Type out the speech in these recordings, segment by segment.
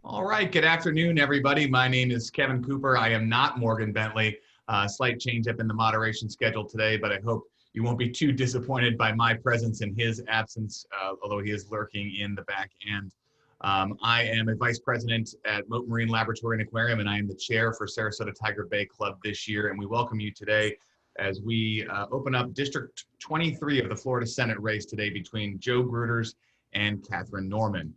All right, good afternoon, everybody. My name is Kevin Cooper. I am not Morgan Bentley. Slight change up in the moderation schedule today, but I hope you won't be too disappointed by my presence in his absence, although he is lurking in the back end. I am a vice president at Mote Marine Laboratory and Aquarium, and I am the chair for Sarasota Tiger Bay Club this year. And we welcome you today as we open up District 23 of the Florida Senate race today between Joe Gruters and Katherine Norman.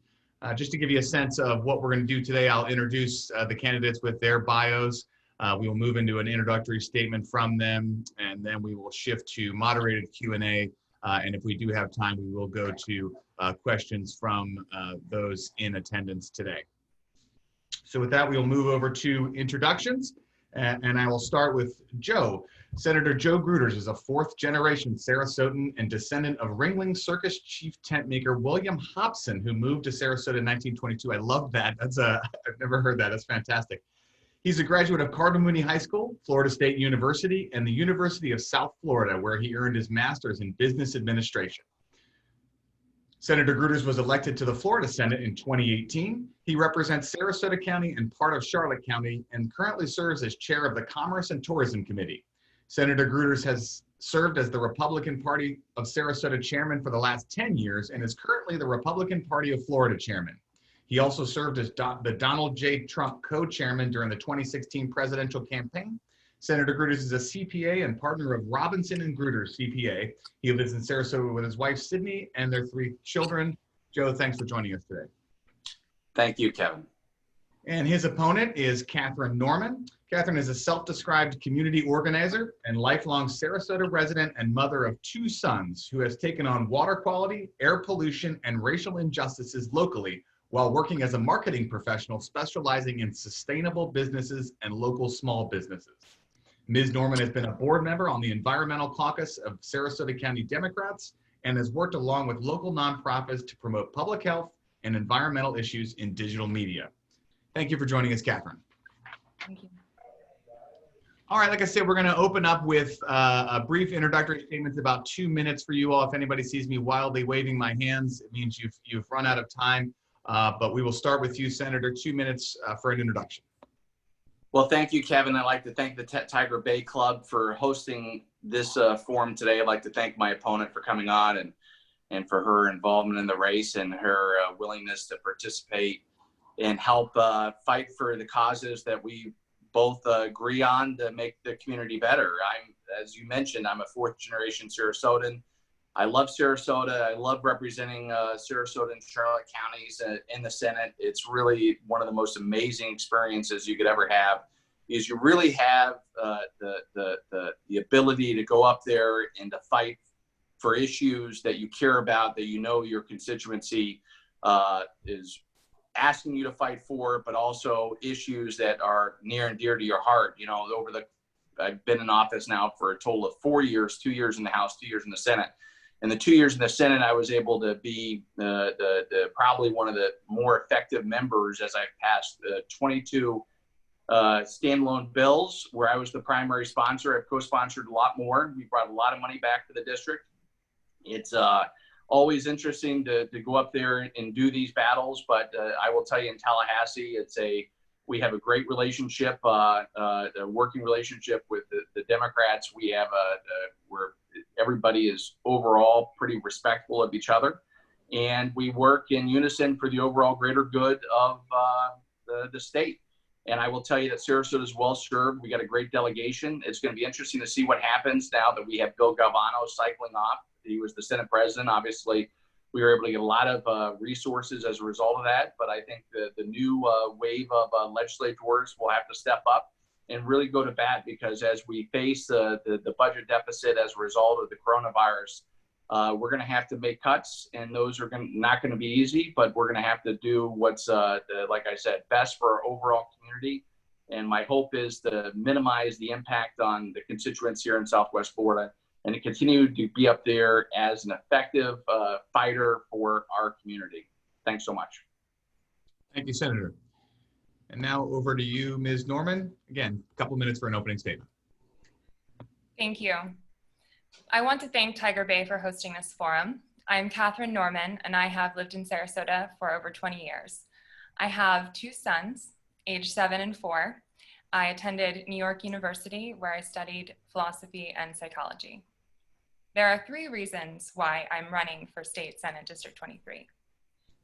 Just to give you a sense of what we're going to do today, I'll introduce the candidates with their bios. We will move into an introductory statement from them, and then we will shift to moderated Q&A. And if we do have time, we will go to questions from those in attendance today. So with that, we will move over to introductions. And I will start with Joe. Senator Joe Gruters is a fourth-generation Sarasotan and descendant of Ringling Circus chief tent maker William Hobson, who moved to Sarasota in 1922. I love that. I've never heard that. That's fantastic. He's a graduate of Cardinal Mooney High School, Florida State University, and the University of South Florida, where he earned his master's in business administration. Senator Gruters was elected to the Florida Senate in 2018. He represents Sarasota County and part of Charlotte County and currently serves as chair of the Commerce and Tourism Committee. Senator Gruters has served as the Republican Party of Sarasota chairman for the last 10 years and is currently the Republican Party of Florida chairman. He also served as the Donald J. Trump co-chairman during the 2016 presidential campaign. Senator Gruters is a CPA and partner of Robinson and Gruters CPA. He lives in Sarasota with his wife, Sydney, and their 3 children. Joe, thanks for joining us today. Thank you, Kevin. And his opponent is Katherine Norman. Katherine is a self-described community organizer and lifelong Sarasota resident and mother of 2 sons who has taken on water quality, air pollution, and racial injustices locally while working as a marketing professional specializing in sustainable businesses and local small businesses. Ms. Norman has been a board member on the Environmental Caucus of Sarasota County Democrats and has worked along with local nonprofits to promote public health and environmental issues in digital media. Thank you for joining us, Katherine. Thank you. All right, like I said, we're going to open up with a brief introductory statement, about 2 minutes for you all. If anybody sees me wildly waving my hands, it means you've run out of time. But we will start with you, Senator. 2 minutes for an introduction. Well, thank you, Kevin. I'd like to thank the Tiger Bay Club for hosting this forum today. I'd like to thank my opponent for coming on and for her involvement in the race and her willingness to participate and help fight for the causes that we both agree on to make the community better. As you mentioned, I'm a 4th-generation Sarasotan. I love Sarasota. I love representing Sarasota and Charlotte counties in the Senate. It's really one of the most amazing experiences you could ever have. Is you really have the ability to go up there and to fight for issues that you care about, that you know your constituency is asking you to fight for, but also issues that are near and dear to your heart. You know, I've been in office now for a total of 4 years, 2 years in the House, 2 years in the Senate. In the 2 years in the Senate, I was able to be probably one of the more effective members as I passed 22 standalone bills where I was the primary sponsor. I've co-sponsored a lot more. We brought a lot of money back to the district. It's always interesting to go up there and do these battles, but I will tell you in Tallahassee, we have a great relationship, a working relationship with the Democrats. We have where everybody is overall pretty respectful of each other, and we work in unison for the overall greater good of the state. And I will tell you that Sarasota is well served. We got a great delegation. It's going to be interesting to see what happens now that we have Bill Galvano cycling off. He was the Senate president. Obviously, we were able to get a lot of resources as a result of that. But I think the new wave of legislators will have to step up and really go to bat, because as we face the budget deficit as a result of the coronavirus, we're going to have to make cuts, and those are not going to be easy, but we're going to have to do what's, like I said, best for our overall community. And my hope is to minimize the impact on the constituents here in Southwest Florida and to continue to be up there as an effective fighter for our community. Thanks so much. Thank you, Senator. And now over to you, Ms. Norman. Again, a couple minutes for an opening statement. Thank you. I want to thank Tiger Bay for hosting this forum. I'm Katherine Norman, and I have lived in Sarasota for over 20 years. I have two sons, age 7 and 4. I attended New York University, where I studied philosophy and psychology. There are 3 reasons why I'm running for State Senate District 23.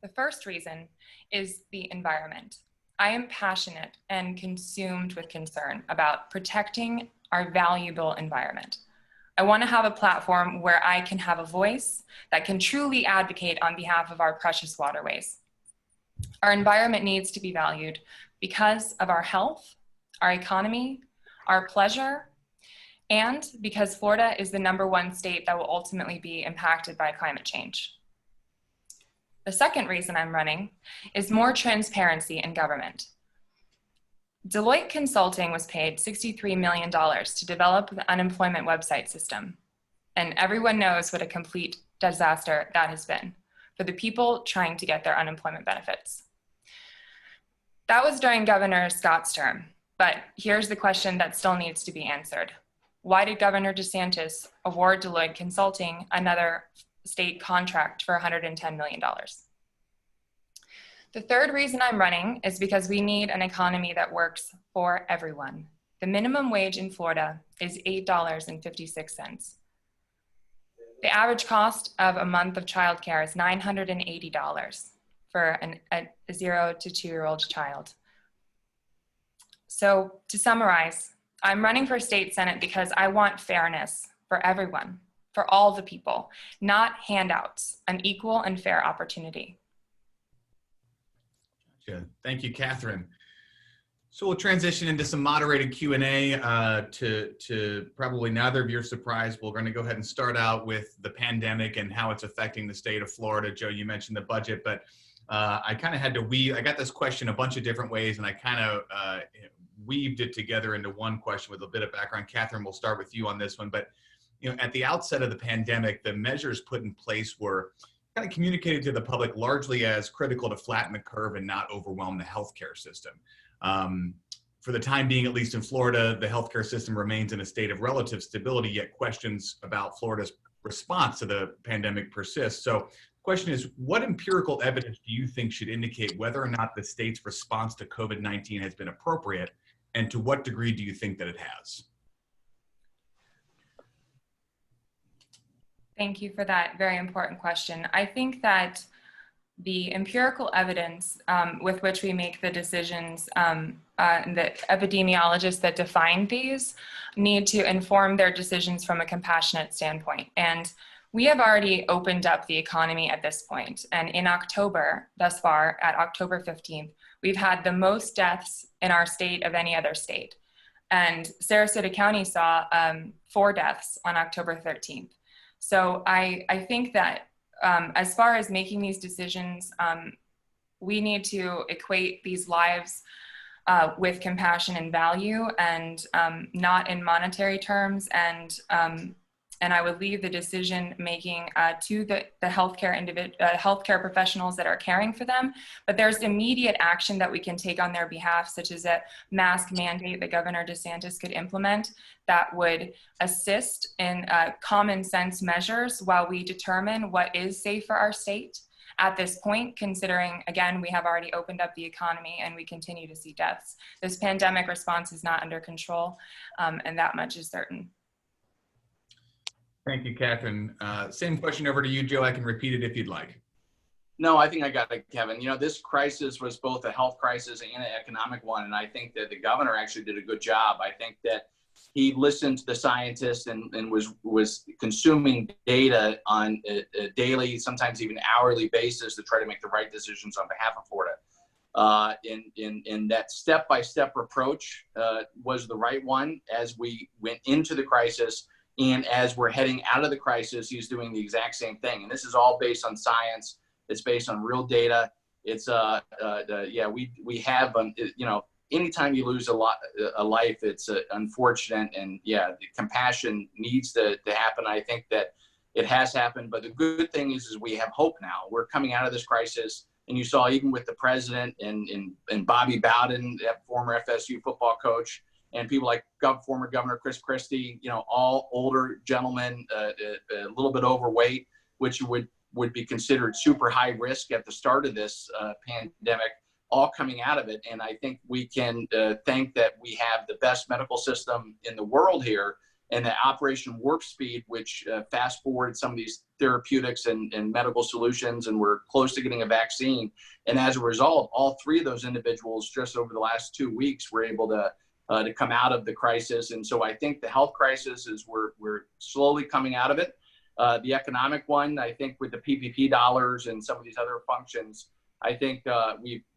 The first reason is the environment. I am passionate and consumed with concern about protecting our valuable environment. I want to have a platform where I can have a voice that can truly advocate on behalf of our precious waterways. Our environment needs to be valued because of our health, our economy, our pleasure, and because Florida is the #1 state that will ultimately be impacted by climate change. The second reason I'm running is more transparency in government. Deloitte Consulting was paid $63 million to develop the unemployment website system. And everyone knows what a complete disaster that has been for the people trying to get their unemployment benefits. That was during Governor Scott's term, but here's the question that still needs to be answered. Why did Governor DeSantis award Deloitte Consulting another state contract for $110 million? The third reason I'm running is because we need an economy that works for everyone. The minimum wage in Florida is $8.56. The average cost of a month of childcare is $980 for a 0 to 2-year-old child. So to summarize, I'm running for state senate because I want fairness for everyone, for all the people, not handouts, an equal and fair opportunity. Gotcha. Thank you, Katherine. So we'll transition into some moderated Q&A to probably neither of your surprise. We're going to go ahead and start out with the pandemic and how it's affecting the state of Florida. Joe, you mentioned the budget, but I kind of had to weave. I got this question a bunch of different ways, and I kind of weaved it together into one question with a bit of background. Katherine, we'll start with you on this one. But at the outset of the pandemic, the measures put in place were kind of communicated to the public largely as critical to flatten the curve and not overwhelm the healthcare system. For the time being, at least in Florida, the healthcare system remains in a state of relative stability, yet questions about Florida's response to the pandemic persist. So the question is, what empirical evidence do you think should indicate whether or not the state's response to COVID-19 has been appropriate, and to what degree do you think that it has? Thank you for that very important question. I think that the empirical evidence with which we make the decisions, the epidemiologists that define these need to inform their decisions from a compassionate standpoint. And we have already opened up the economy at this point. And in October, thus far, at October 15th, we've had the most deaths in our state of any other state. And Sarasota County saw 4 deaths on October 13th. So I think that as far as making these decisions, we need to equate these lives with compassion and value, and not in monetary terms. And I would leave the decision making to the healthcare professionals that are caring for them. But there's immediate action that we can take on their behalf, such as a mask mandate that Governor DeSantis could implement that would assist in common sense measures while we determine what is safe for our state at this point, considering, again, we have already opened up the economy and we continue to see deaths. This pandemic response is not under control, and that much is certain. Thank you, Katherine. Same question over to you, Joe. I can repeat it if you'd like. No, I think I got it, Kevin. This crisis was both a health crisis and an economic one. And I think that the governor actually did a good job. I think that he listened to the scientists and was consuming data on a daily, sometimes even hourly basis to try to make the right decisions on behalf of Florida. In that step-by-step approach was the right one as we went into the crisis. And as we're heading out of the crisis, he's doing the exact same thing. And this is all based on science. It's based on real data. It's we have anytime you lose a life, it's unfortunate, and the compassion needs to happen. I think that it has happened, but the good thing is we have hope now. We're coming out of this crisis, and you saw even with the president and Bobby Bowden, that former FSU football coach, and people like former Governor Chris Christie, all older gentlemen, a little bit overweight, which would be considered super high risk at the start of this pandemic, all coming out of it. And I think we can thank that we have the best medical system in the world here, and that Operation Warp Speed, which fast forwarded some of these therapeutics and medical solutions, and we're close to getting a vaccine. And as a result, all three of those individuals just over the last 2 weeks were able to come out of the crisis. And so I think the health crisis is we're slowly coming out of it. The economic one, I think with the PPP dollars and some of these other functions, I think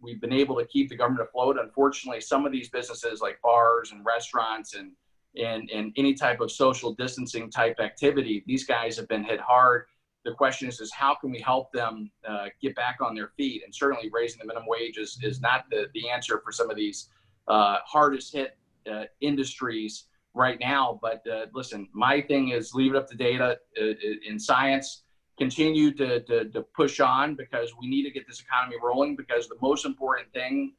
we've been able to keep the government afloat. Unfortunately, some of these businesses like bars and restaurants and any type of social distancing type activity, these guys have been hit hard. The question is how can we help them get back on their feet? And certainly raising the minimum wage is not the answer for some of these hardest hit industries right now. But listen, my thing is leave it up to data in science. Continue to push on, because we need to get this economy rolling, because the most important thing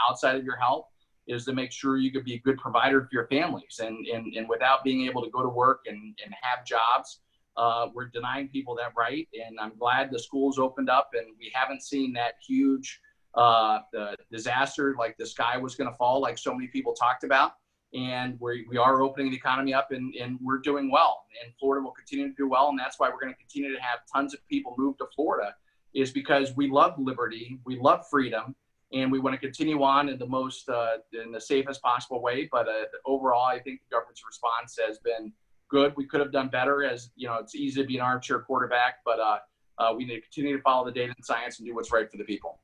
outside of your health is to make sure you could be a good provider for your families. And without being able to go to work and have jobs, we're denying people that right. And I'm glad the schools opened up and we haven't seen that huge disaster, like the sky was going to fall, like so many people talked about. And we are opening the economy up, and we're doing well. And Florida will continue to do well. And that's why we're going to continue to have tons of people move to Florida, is because we love liberty, we love freedom, and we want to continue on in the most, in the safest possible way. But overall, I think the government's response has been good. We could have done better, as you know, it's easy to be an armchair quarterback, but we need to continue to follow the data and science and do what's right for the people.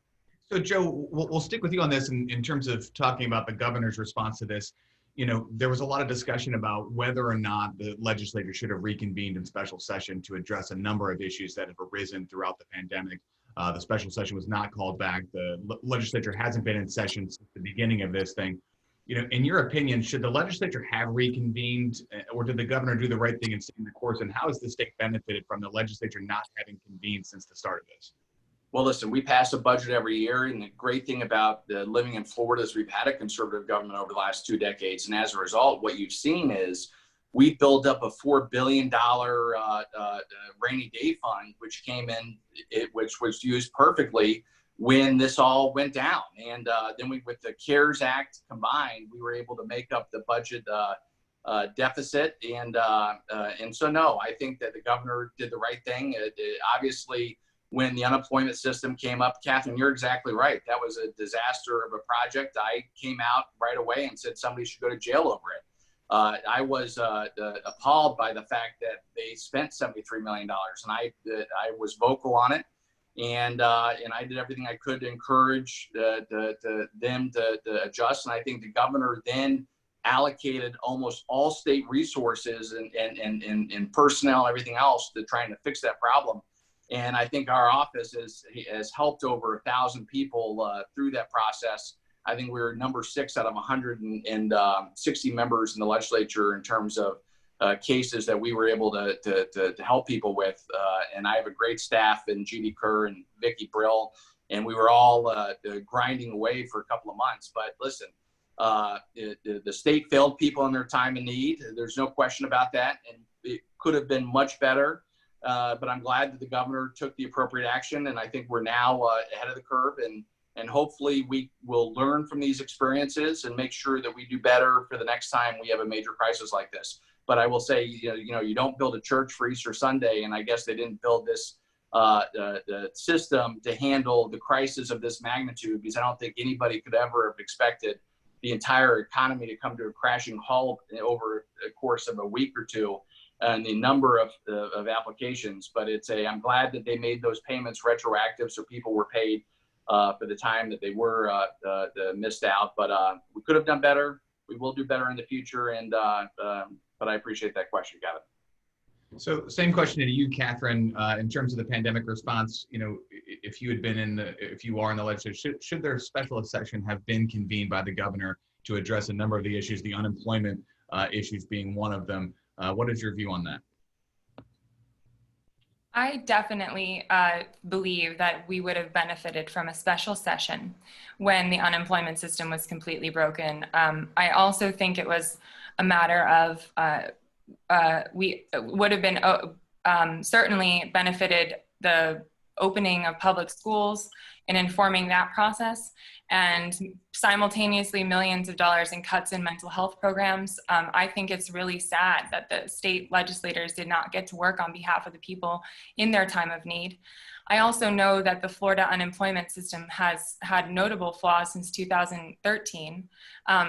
So Joe, we'll stick with you on this in terms of talking about the governor's response to this. You know, there was a lot of discussion about whether or not the legislature should have reconvened in special session to address a number of issues that have arisen throughout the pandemic. The special session was not called back. The legislature hasn't been in session since the beginning of this thing. You know, in your opinion, should the legislature have reconvened, or did the governor do the right thing in staying the course? And how has the state benefited from the legislature not having convened since the start of this? Well, listen, we pass a budget every year, and the great thing about living in Florida is we've had a conservative government over the last 2 decades. And as a result, what you've seen is we built up a $4 billion rainy day fund, which came in, which was used perfectly when this all went down. And then with the CARES Act combined, we were able to make up the budget deficit. And so, no, I think that the governor did the right thing. Obviously, when the unemployment system came up, Katherine, you're exactly right. That was a disaster of a project. I came out right away and said somebody should go to jail over it. I was appalled by the fact that they spent $73 million, and I was vocal on it, and I did everything I could to encourage them to adjust. And I think the governor then allocated almost all state resources and personnel, everything else, to trying to fix that problem. And I think our office has helped over 1,000 people through that process. I think we were number 6 out of 160 members in the legislature in terms of cases that we were able to help people with. And I have a great staff in Judy Kerr and Vicki Brill, and we were all grinding away for a couple of months. But listen, the state failed people in their time of need. There's no question about that. And it could have been much better. But I'm glad that the governor took the appropriate action, and I think we're now ahead of the curve, and hopefully we will learn from these experiences and make sure that we do better for the next time we have a major crisis like this. But I will say, you don't build a church for Easter Sunday, and I guess they didn't build this the system to handle the crisis of this magnitude, because I don't think anybody could ever have expected the entire economy to come to a crashing halt over the course of a week or two. And the number of applications, but I'm glad that they made those payments retroactive, so people were paid for the time that they were missed out. But we could have done better. We will do better in the future. But I appreciate that question, Gavin. So same question to you, Katherine, in terms of the pandemic response. You know, if you are in the legislature, should their special session have been convened by the governor to address a number of the issues, the unemployment issues being one of them? What is your view on that? I definitely believe that we would have benefited from a special session when the unemployment system was completely broken. I also think it was a matter of we would have been certainly benefited the opening of public schools in informing that process, and simultaneously millions of dollars in cuts in mental health programs. I think it's really sad that the state legislators did not get to work on behalf of the people in their time of need. I also know that the Florida unemployment system has had notable flaws since 2013,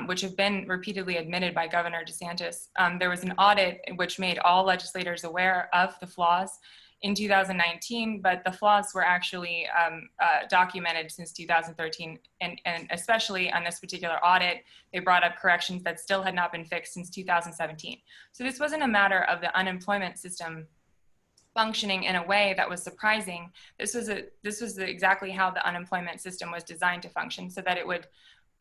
which have been repeatedly admitted by Governor DeSantis. There was an audit which made all legislators aware of the flaws in 2019, but the flaws were actually documented since 2013, and especially on this particular audit, they brought up corrections that still had not been fixed since 2017. So this wasn't a matter of the unemployment system functioning in a way that was surprising. This was exactly how the unemployment system was designed to function, so that it would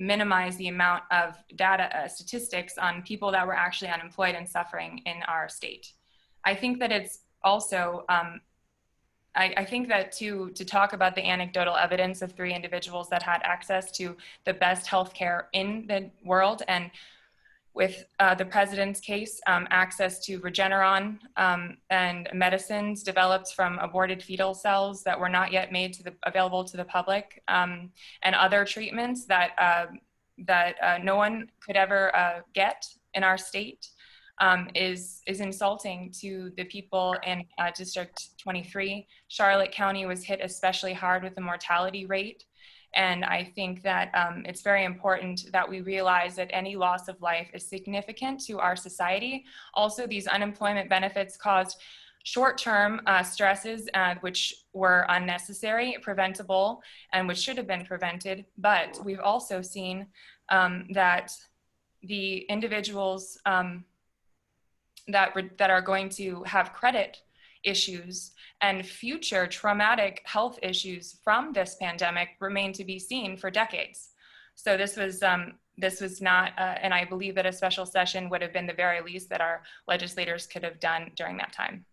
minimize the amount of data statistics on people that were actually unemployed and suffering in our state. I think that it's also, I think that to talk about the anecdotal evidence of 3 individuals that had access to the best healthcare in the world, and with the president's case, access to Regeneron and medicines developed from aborted fetal cells that were not yet made available to the public, and other treatments that no one could ever get in our state, is insulting to the people in District 23. Charlotte County was hit especially hard with the mortality rate. And I think that it's very important that we realize that any loss of life is significant to our society. Also, these unemployment benefits caused short-term stresses, which were unnecessary, preventable, and which should have been prevented. But we've also seen that the individuals that are going to have credit issues and future traumatic health issues from this pandemic remain to be seen for decades. So this was not, and I believe that a special session would have been the very least that our legislators could have done during that time.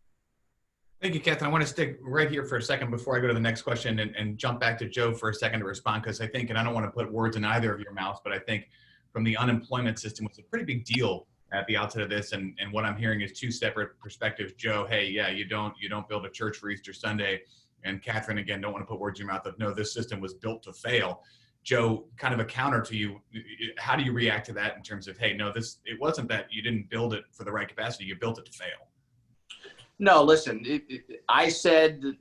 Thank you, Katherine. I want to stick right here for a second before I go to the next question and jump back to Joe for a second to respond, because I think, and I don't want to put words in either of your mouths, but I think from the unemployment system was a pretty big deal at the outset of this, and what I'm hearing is 2 separate perspectives. Joe, hey, yeah, you don't build a church for Easter Sunday, and Katherine, again, don't want to put words in your mouth of, no, this system was built to fail. Joe, kind of a counter to you, how do you react to that in terms of, hey, no, it wasn't that you didn't build it for the right capacity, you built it to fail? No, listen, I said,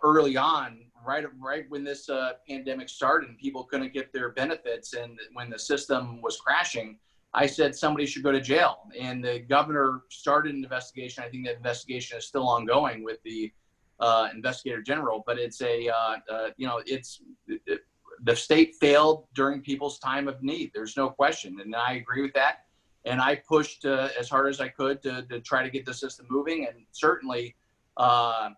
early on, right when this pandemic started and people couldn't get their benefits, and when the system was crashing, I said somebody should go to jail. And the governor started an investigation. I think that investigation is still ongoing with the investigator general, but it's the state failed during people's time of need. There's no question. And I agree with that. And I pushed as hard as I could to try to get the system moving. And certainly I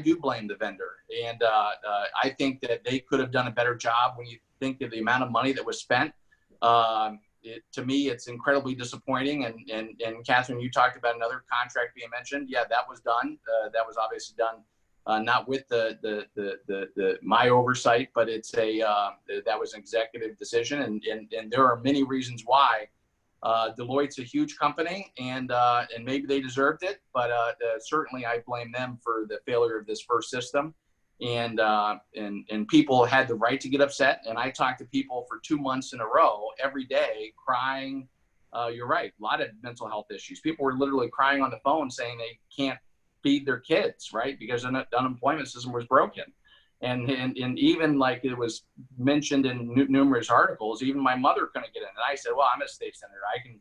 do blame the vendor. And I think that they could have done a better job when you think of the amount of money that was spent. To me, it's incredibly disappointing. And Katherine, you talked about another contract being mentioned. Yeah, that was done. That was obviously done, not with my oversight, but that was an executive decision. And there are many reasons why. Deloitte's a huge company, and maybe they deserved it, but certainly I blame them for the failure of this first system. And people had the right to get upset. And I talked to people for 2 months in a row, every day, crying. You're right, a lot of mental health issues. People were literally crying on the phone saying they can't feed their kids, right? Because the unemployment system was broken. And even like it was mentioned in numerous articles, even my mother couldn't get in. And I said, well, I'm a state senator. I can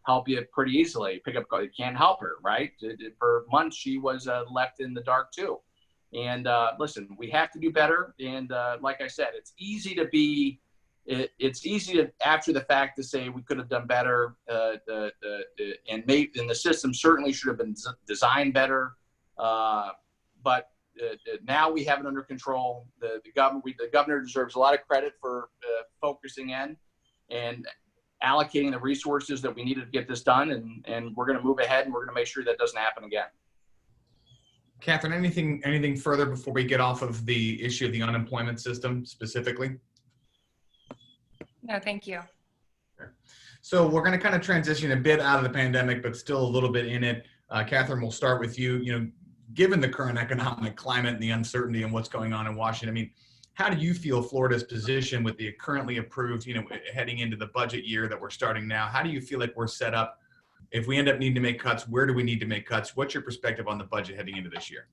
help you pretty easily. Pick up, you can't help her, right? For months, she was left in the dark too. And listen, we have to do better. And like I said, it's easy to after the fact to say we could have done better. And the system certainly should have been designed better. But now we have it under control. The governor deserves a lot of credit for focusing in and allocating the resources that we needed to get this done. And we're going to move ahead, and we're going to make sure that doesn't happen again. Katherine, anything further before we get off of the issue of the unemployment system specifically? No, thank you. Okay. So we're going to kind of transition a bit out of the pandemic, but still a little bit in it. Katherine, we'll start with you. Given the current economic climate and the uncertainty and what's going on in Washington, I mean, how do you feel Florida's position with the currently approved, heading into the budget year that we're starting now? How do you feel like we're set up? If we end up needing to make cuts, where do we need to make cuts? What's your perspective on the budget heading into this year?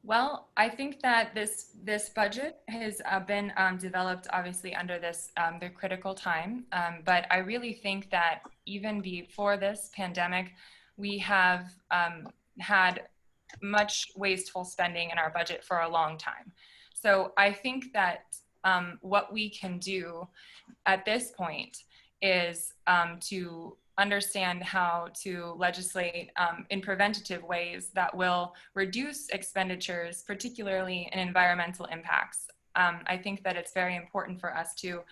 Well, I think that this budget has been developed obviously under the critical time, but I really think that even before this pandemic, we have had much wasteful spending in our budget for a long time. So I think that what we can do at this point is to understand how to legislate in preventative ways that will reduce expenditures, particularly in environmental impacts. I think that it's very important for us to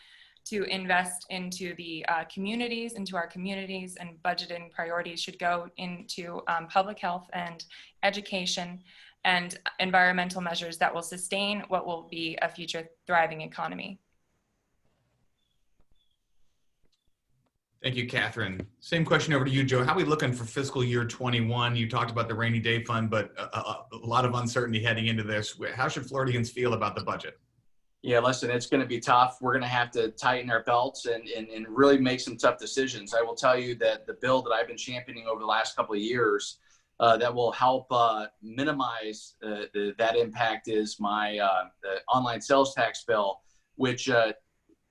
invest into the communities, into our communities, and budgeting priorities should go into public health and education and environmental measures that will sustain what will be a future thriving economy. Thank you, Catherine. Same question over to you, Joe. How are we looking for fiscal year 21? You talked about the rainy day fund, but a lot of uncertainty heading into this. How should Floridians feel about the budget? Yeah, listen, it's going to be tough. We're going to have to tighten our belts and really make some tough decisions. I will tell you that the bill that I've been championing over the last couple of years that will help minimize that impact is my the online sales tax bill, which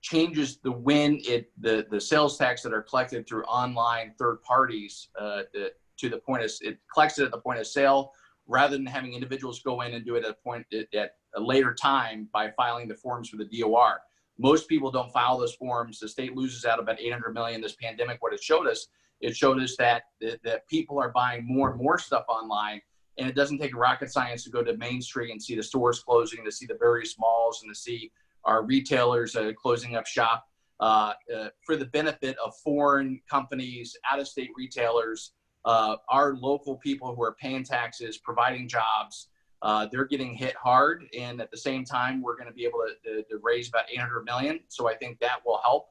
changes the sales tax that are collected through online third parties to the point of it collects it at the point of sale rather than having individuals go in and do it at a later time by filing the forms for the DOR. Most people don't file those forms. The state loses out about $800 million this pandemic. What it showed us that people are buying more and more stuff online, and it doesn't take rocket science to go to Main Street and see the stores closing, to see the various malls, and to see our retailers closing up shop for the benefit of foreign companies, out-of-state retailers, our local people who are paying taxes, providing jobs. They're getting hit hard, and at the same time, we're going to be able to raise about $800 million. So I think that will help.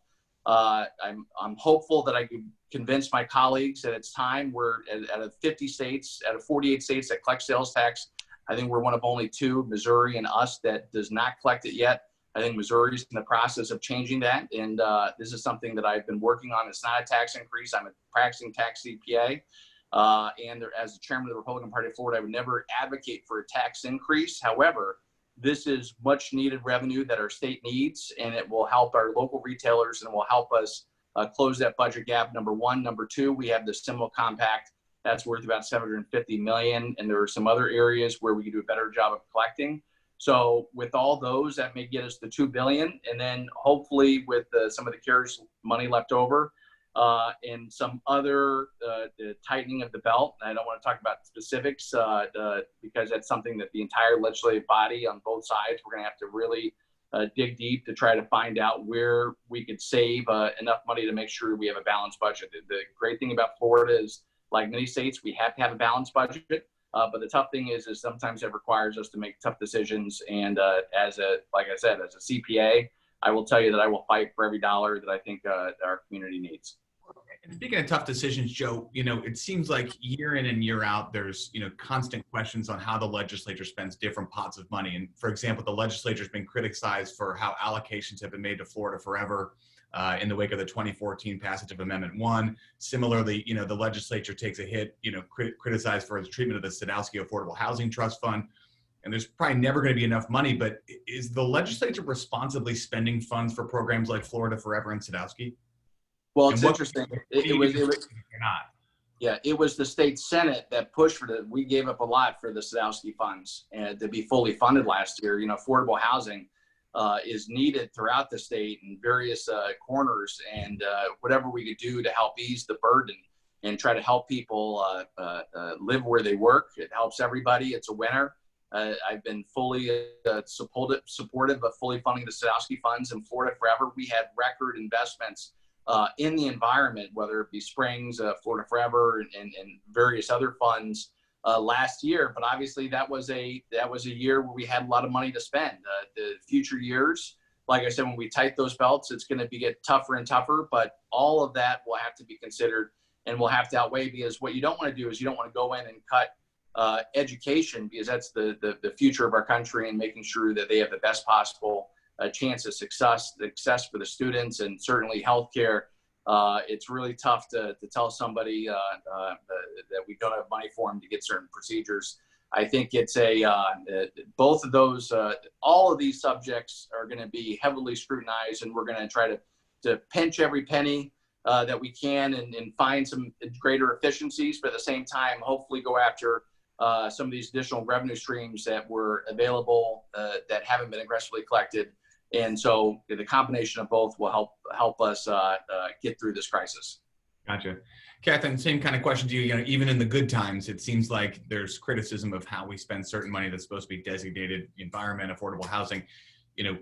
I'm hopeful that I can convince my colleagues that it's time. We're out of 50 states, out of 48 states that collect sales tax. I think we're one of only two, Missouri and us, that does not collect it yet. I think Missouri's in the process of changing that, and this is something that I've been working on. It's not a tax increase. I'm a practicing tax CPA, and as the chairman of the Republican Party of Florida, I would never advocate for a tax increase. However, this is much needed revenue that our state needs, and it will help our local retailers and will help us close that budget gap, number one. Number two, we have the stimulus compact that's worth about $750 million, and there are some other areas where we can do a better job of collecting. So with all those, that may get us to $2 billion, and then hopefully with some of the CARES money left over and some other the tightening of the belt. I don't want to talk about specifics because that's something that the entire legislative body on both sides, we're going to have to really dig deep to try to find out where we could save enough money to make sure we have a balanced budget. The great thing about Florida is, like many states, we have to have a balanced budget. But the tough thing is sometimes it requires us to make tough decisions. And like I said, as a CPA, I will tell you that I will fight for every dollar that I think our community needs. And speaking of tough decisions, Joe, it seems like year in and year out, there's, constant questions on how the legislature spends different pots of money. And for example, the legislature's been criticized for how allocations have been made to Florida forever. In the wake of the 2014 passage of Amendment 1. Similarly, the legislature takes a hit, criticized for its treatment of the Sadowski Affordable Housing Trust Fund. And there's probably never going to be enough money, but is the legislature responsibly spending funds for programs like Florida Forever and Sadowski? Well, it's interesting. It was not. Yeah, it was the state Senate that pushed for it. We gave up a lot for the Sadowski funds and to be fully funded last year. Affordable housing is needed throughout the state in various corners, and whatever we could do to help ease the burden and try to help people live where they work. It helps everybody. It's a winner. I've been fully supportive of fully funding the Sadowski funds in Florida Forever. We had record investments in the environment, whether it be Springs, Florida Forever, and various other funds last year. But obviously that was a year where we had a lot of money to spend. The future years, like I said, when we tighten those belts, it's going to get tougher and tougher, but all of that will have to be considered and will have to outweigh, because what you don't want to do is you don't want to go in and cut education, because that's the future of our country, and making sure that they have the best possible chance of success for the students, and certainly healthcare. It's really tough to tell somebody that we don't have money for them to get certain procedures. I think it's both of those, all of these subjects are going to be heavily scrutinized, and we're going to try to pinch every penny that we can, and find some greater efficiencies, but at the same time, hopefully go after some of these additional revenue streams that were available that haven't been aggressively collected. And so the combination of both will help us get through this crisis. Gotcha. Katherine, same kind of question to you. You know, even in the good times, it seems like there's criticism of how we spend certain money that's supposed to be designated environment, affordable housing. You know,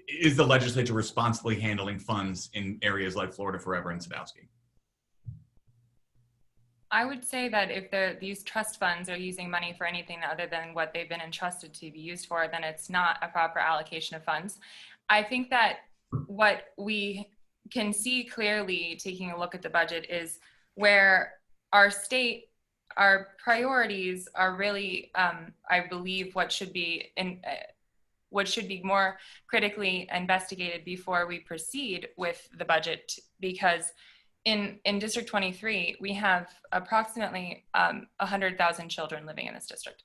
is the legislature responsibly handling funds in areas like Florida Forever and Sadowski? I would say that if these trust funds are using money for anything other than what they've been entrusted to be used for, then it's not a proper allocation of funds. I think that what we can see clearly taking a look at the budget is where our priorities are really, I believe, what should be more critically investigated before we proceed with the budget, because in District 23, we have approximately 100,000 children living in this district.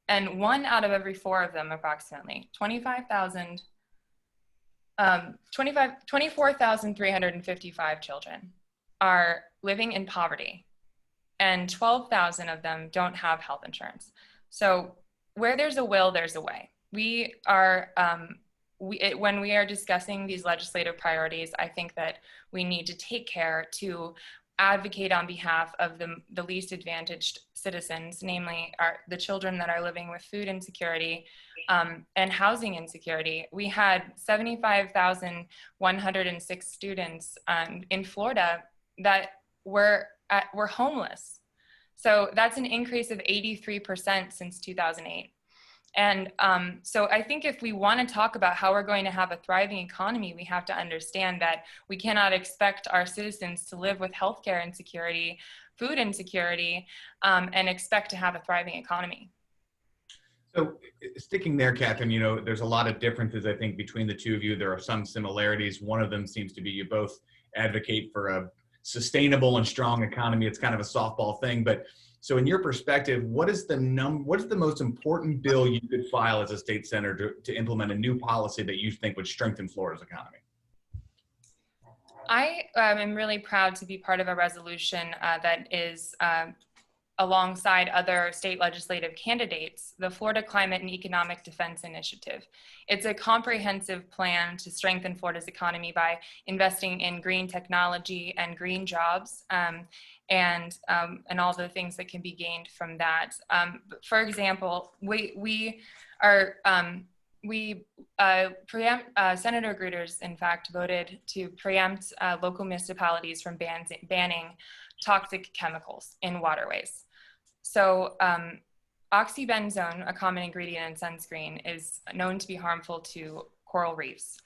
And 1 out of every 4 of them, approximately 24,355 children are living in poverty, and 12,000 of them don't have health insurance. So where there's a will, there's a way. We are, when we are discussing these legislative priorities, I think that we need to take care to advocate on behalf of the least advantaged citizens, namely the children that are living with food insecurity and housing insecurity. We had 75,106 students in Florida that were homeless. So that's an increase of 83% since 2008. And so I think if we want to talk about how we're going to have a thriving economy, we have to understand that we cannot expect our citizens to live with healthcare insecurity, food insecurity, and expect to have a thriving economy. So sticking there, Katherine, you know, there's a lot of differences, I think, between the two of you. There are some similarities. One of them seems to be you both advocate for a sustainable and strong economy. It's kind of a softball thing, but so in your perspective, what is the most important bill you could file as a state senator to implement a new policy that you think would strengthen Florida's economy? I am really proud to be part of a resolution that is alongside other state legislative candidates, the Florida Climate and Economic Defense Initiative. It's a comprehensive plan to strengthen Florida's economy by investing in green technology and green jobs, and all the things that can be gained from that. For example, Senator Gruters, in fact, voted to preempt local municipalities from banning toxic chemicals in waterways. So oxybenzone, a common ingredient in sunscreen, is known to be harmful to coral reefs.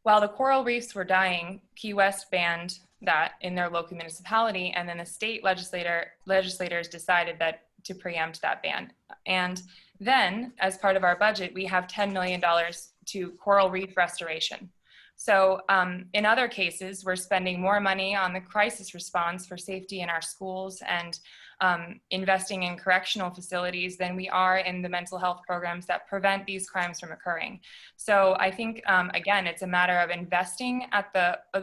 While the coral reefs were dying, Key West banned that in their local municipality, and then the state legislators decided to preempt that ban. And then, as part of our budget, we have $10 million to coral reef restoration. So in other cases, we're spending more money on the crisis response for safety in our schools and investing in correctional facilities than we are in the mental health programs that prevent these crimes from occurring. So I think, again, it's a matter of investing at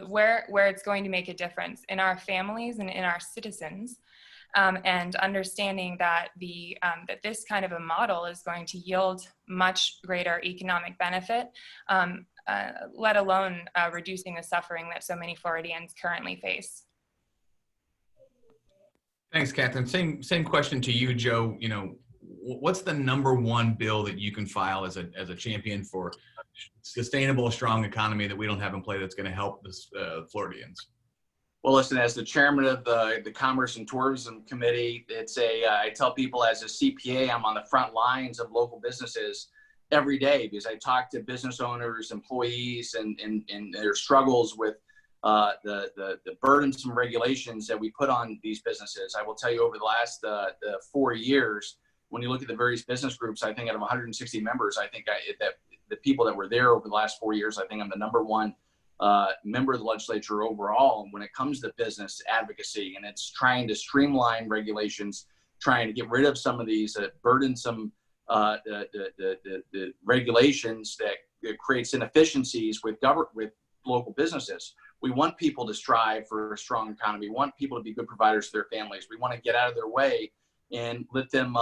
where it's going to make a difference in our families and in our citizens, and understanding that that this kind of a model is going to yield much greater economic benefit, let alone reducing the suffering that so many Floridians currently face. Thanks, Katherine. Same question to you, Joe. You know, what's the #1 bill that you can file as a champion for sustainable, strong economy that we don't have in play that's going to help the Floridians? Well, listen, as the chairman of the Commerce and Tourism Committee, I tell people as a CPA, I'm on the front lines of local businesses every day, because I talk to business owners, employees, and their struggles with the burdensome regulations that we put on these businesses. I will tell you, over the last 4 years, when you look at the various business groups, I think out of 160 members, I think that the people that were there over the last 4 years, I think I'm the number one member of the legislature overall when it comes to business advocacy. And it's trying to streamline regulations, trying to get rid of some of these burdensome the regulations that creates inefficiencies with local businesses. We want people to strive for a strong economy. We want people to be good providers for their families. We want to get out of their way and let them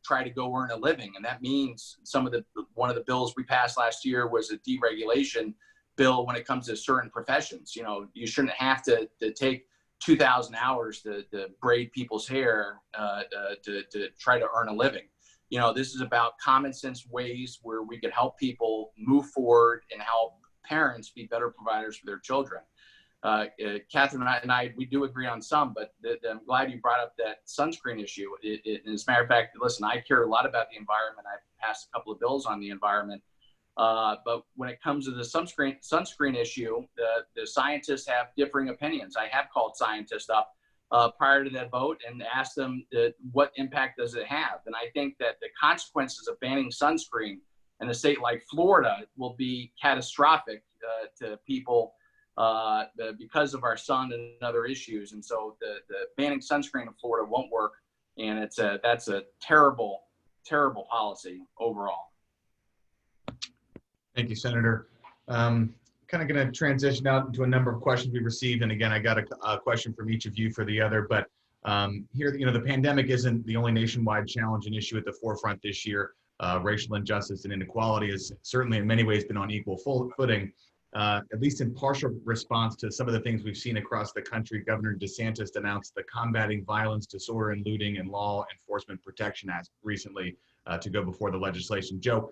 try to go earn a living. And that means one of the bills we passed last year was a deregulation bill when it comes to certain professions. You know, you shouldn't have to take 2,000 hours to braid people's hair to try to earn a living. You know, this is about common sense ways where we could help people move forward and help parents be better providers for their children. Katherine and I, we do agree on some, but I'm glad you brought up that sunscreen issue. As a matter of fact, listen, I care a lot about the environment. I've passed a couple of bills on the environment. But when it comes to the sunscreen issue, the scientists have differing opinions. I have called scientists up prior to that vote and asked them what impact does it have. And I think that the consequences of banning sunscreen in a state like Florida will be catastrophic to people because of our sun and other issues. And so the banning sunscreen in Florida won't work. And that's a terrible, terrible policy overall. Thank you, Senator. Kind of going to transition out into a number of questions we received. And again, I got a question from each of you for the other, but here, you know, the pandemic isn't the only nationwide challenge and issue at the forefront this year. Racial injustice and inequality has certainly in many ways been on equal footing. At least in partial response to some of the things we've seen across the country, Governor DeSantis announced the Combating Violence, Disorder, and Looting and Law Enforcement Protection Act recently to go before the legislation. Joe,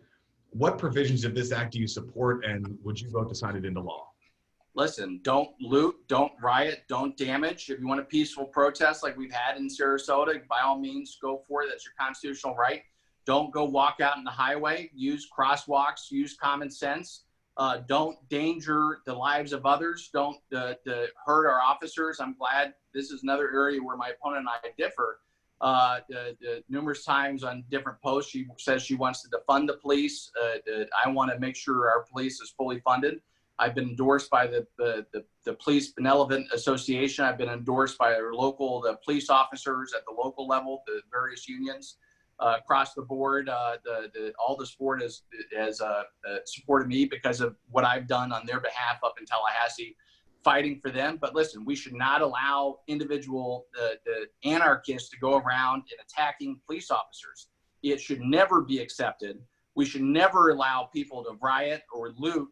what provisions of this act do you support, and would you vote to sign it into law? Listen, don't loot, don't riot, don't damage. If you want a peaceful protest like we've had in Sarasota, by all means, go for it. That's your constitutional right. Don't go walk out in the highway. Use crosswalks, use common sense. Don't danger the lives of others. Don't hurt our officers. I'm glad this is another area where my opponent and I differ. Numerous times on different posts, she says she wants to defund the police. I want to make sure our police is fully funded. I've been endorsed by the Police Benevolent Association. I've been endorsed by the police officers at the local level, the various unions across the board. All the sport has supported me because of what I've done on their behalf up in Tallahassee, fighting for them. But listen, we should not allow individual anarchists to go around and attacking police officers. It should never be accepted. We should never allow people to riot or loot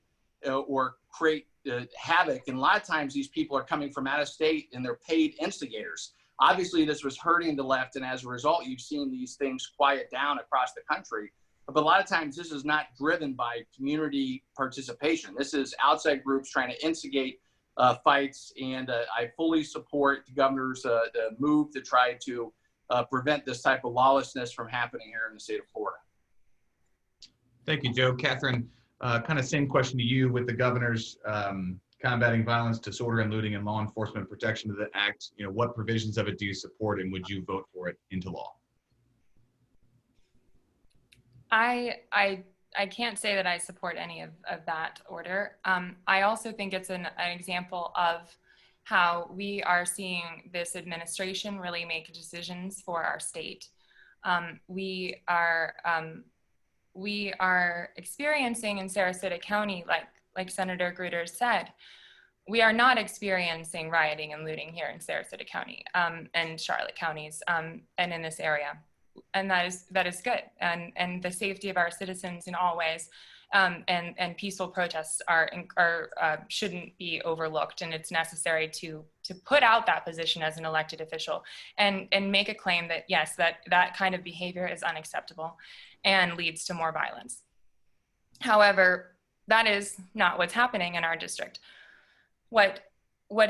or create havoc. And a lot of times these people are coming from out of state and they're paid instigators. Obviously, this was hurting the left, and as a result, you've seen these things quiet down across the country. But a lot of times this is not driven by community participation. This is outside groups trying to instigate fights, and I fully support the governor's move to try to prevent this type of lawlessness from happening here in the state of Florida. Thank you, Joe. Katherine, kind of same question to you with the governor's Combating Violence, Disorder, and Looting and Law Enforcement Protection of the Act. You know, what provisions of it do you support, and would you vote for it into law? I can't say that I support any of that order. I also think it's an example of how we are seeing this administration really make decisions for our state. We are experiencing in Sarasota County, like Senator Gruters said, we are not experiencing rioting and looting here in Sarasota County and Charlotte counties and in this area. And that is good. And the safety of our citizens in all ways and peaceful protests shouldn't be overlooked. And it's necessary to put out that position as an elected official and make a claim that, yes, that kind of behavior is unacceptable and leads to more violence. However, that is not what's happening in our district. What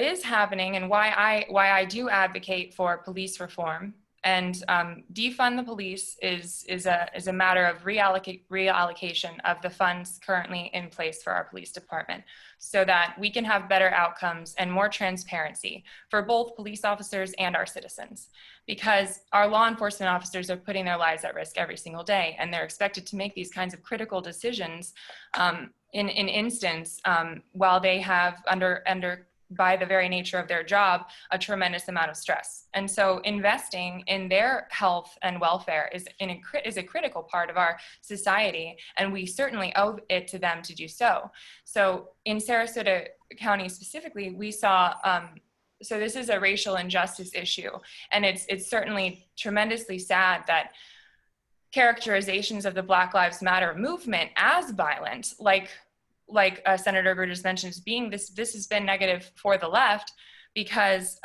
is happening and why I do advocate for police reform defund the police is a matter of reallocation of the funds currently in place for our police department, so that we can have better outcomes and more transparency for both police officers and our citizens. Because our law enforcement officers are putting their lives at risk every single day, and they're expected to make these kinds of critical decisions in instance while they have under by the very nature of their job, a tremendous amount of stress. And so investing in their health and welfare is a critical part of our society, and we certainly owe it to them to do so. So in Sarasota County specifically, we saw, so this is a racial injustice issue, and it's certainly tremendously sad that characterizations of the Black Lives Matter movement as violent, like Senator Gruters mentioned, this has been negative for the left because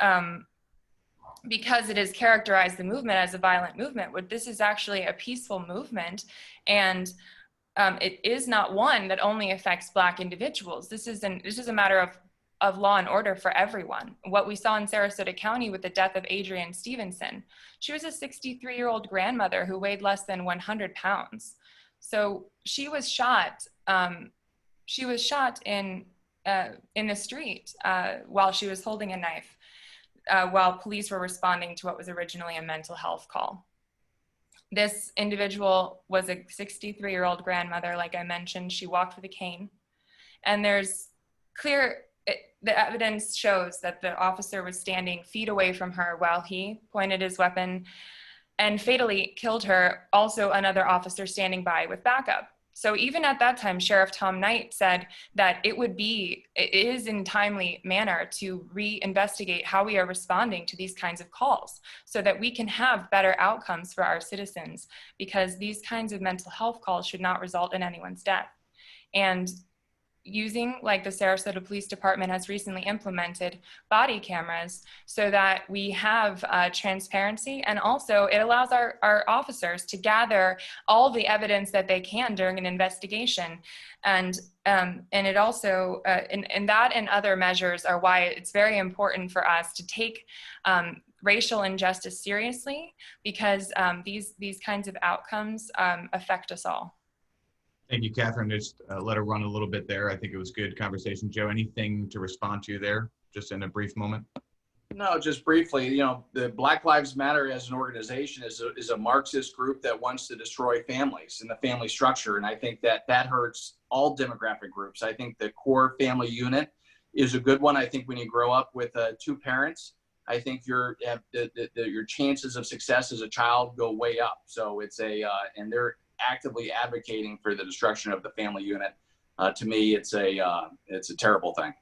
it has characterized the movement as a violent movement. This is actually a peaceful movement, and it is not one that only affects Black individuals. This is a matter of law and order for everyone. What we saw in Sarasota County with the death of Adrienne Stevenson, she was a 63-year-old grandmother who weighed less than 100 pounds. So she was shot. She was shot in the street while she was holding a knife, while police were responding to what was originally a mental health call. This individual was a 63-year-old grandmother, like I mentioned. She walked with a cane, and the evidence shows that the officer was standing feet away from her while he pointed his weapon and fatally killed her. Also, another officer standing by with backup. So even at that time, Sheriff Tom Knight said that it is in timely manner to reinvestigate how we are responding to these kinds of calls so that we can have better outcomes for our citizens, because these kinds of mental health calls should not result in anyone's death. And using, like the Sarasota Police Department has recently implemented, body cameras so that we have transparency, and also it allows our officers to gather all the evidence that they can during an investigation. And it also, and that and other measures are why it's very important for us to take racial injustice seriously, because these kinds of outcomes affect us all. Thank you, Catherine. Just let her run a little bit there. I think it was good conversation. Joe, anything to respond to there, just in a brief moment? No, just briefly, the Black Lives Matter as an organization is a Marxist group that wants to destroy families and the family structure. And I think that hurts all demographic groups. I think the core family unit is a good one. I think when you grow up with two parents, I think your chances of success as a child go way up. So it's and they're actively advocating for the destruction of the family unit. To me, it's a terrible thing.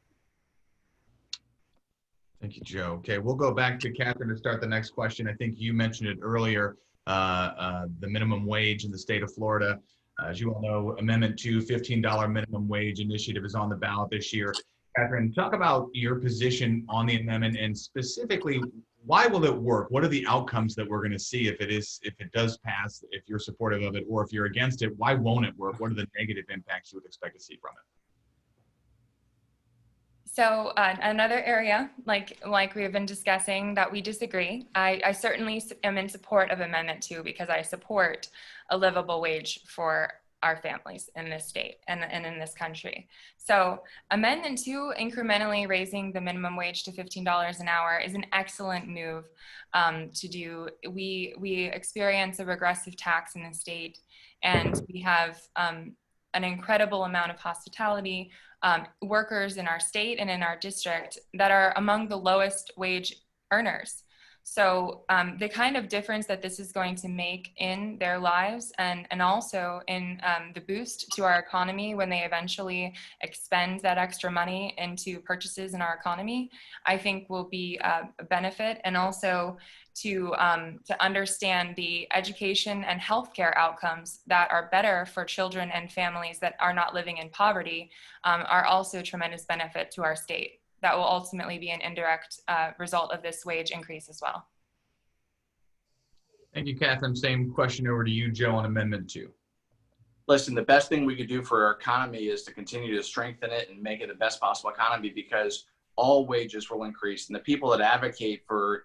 Thank you, Joe. Okay, we'll go back to Catherine to start the next question. I think you mentioned it earlier, the minimum wage in the state of Florida. As you all know, Amendment 2, $15 minimum wage initiative is on the ballot this year. Catherine, talk about your position on the amendment, and specifically, why will it work? What are the outcomes that we're going to see if it does pass, if you're supportive of it, or if you're against it? Why won't it work? What are the negative impacts you would expect to see from it? So another area, like we have been discussing, that we disagree. I certainly am in support of Amendment 2 because I support a livable wage for our families in this state and in this country. So Amendment 2, incrementally raising the minimum wage to $15 an hour, is an excellent move to do. We experience a regressive tax in the state, and we have an incredible amount of hospitality workers in our state and in our district that are among the lowest wage earners. So the kind of difference that this is going to make in their lives, and also in the boost to our economy when they eventually expend that extra money into purchases in our economy, I think will be a benefit. And also to understand the education and healthcare outcomes that are better for children and families that are not living in poverty are also a tremendous benefit to our state. That will ultimately be an indirect result of this wage increase as well. Thank you, Catherine. Same question over to you, Joe, on Amendment 2. Listen, the best thing we could do for our economy is to continue to strengthen it and make it the best possible economy, because all wages will increase. And the people that advocate for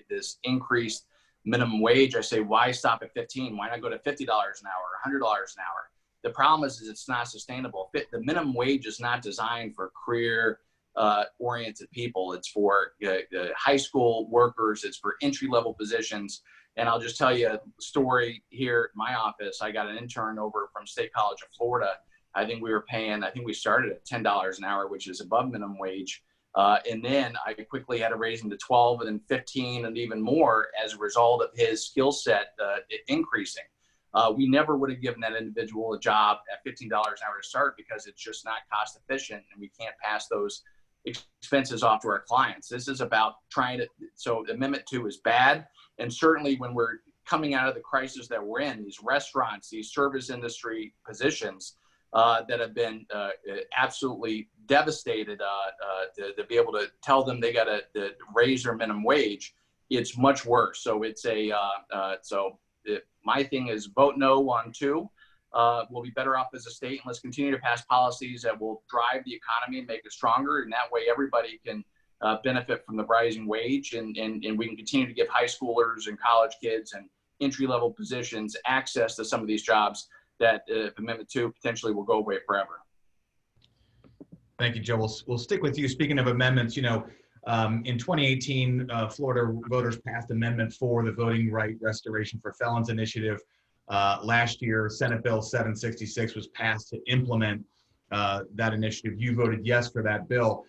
this increased minimum wage, I say, why stop at 15? Why not go to $50 an hour, $100 an hour? The problem is it's not sustainable. The minimum wage is not designed for career oriented people. It's for high school workers. It's for entry level positions. And I'll just tell you a story here at my office. I got an intern over from State College of Florida. I think we started at $10 an hour, which is above minimum wage. And then I quickly had to raise him to 12 and then 15 and even more as a result of his skill set increasing. We never would have given that individual a job at $15 an hour to start because it's just not cost efficient and we can't pass those expenses off to our clients. This is about so Amendment 2 is bad. And certainly when we're coming out of the crisis that we're in, these restaurants, these service industry positions that have been absolutely devastated to be able to tell them they got to raise their minimum wage, it's much worse. So it's my thing is vote no on 2. We'll be better off as a state, and let's continue to pass policies that will drive the economy and make it stronger. And that way everybody can benefit from the rising wage, and we can continue to give high schoolers and college kids and entry-level positions access to some of these jobs that Amendment 2 potentially will go away forever. Thank you, Joe. We'll stick with you. Speaking of amendments, in 2018, Florida voters passed Amendment 4, the Voting Right Restoration for Felons Initiative. Last year, Senate Bill 766 was passed to implement that initiative. You voted yes for that bill.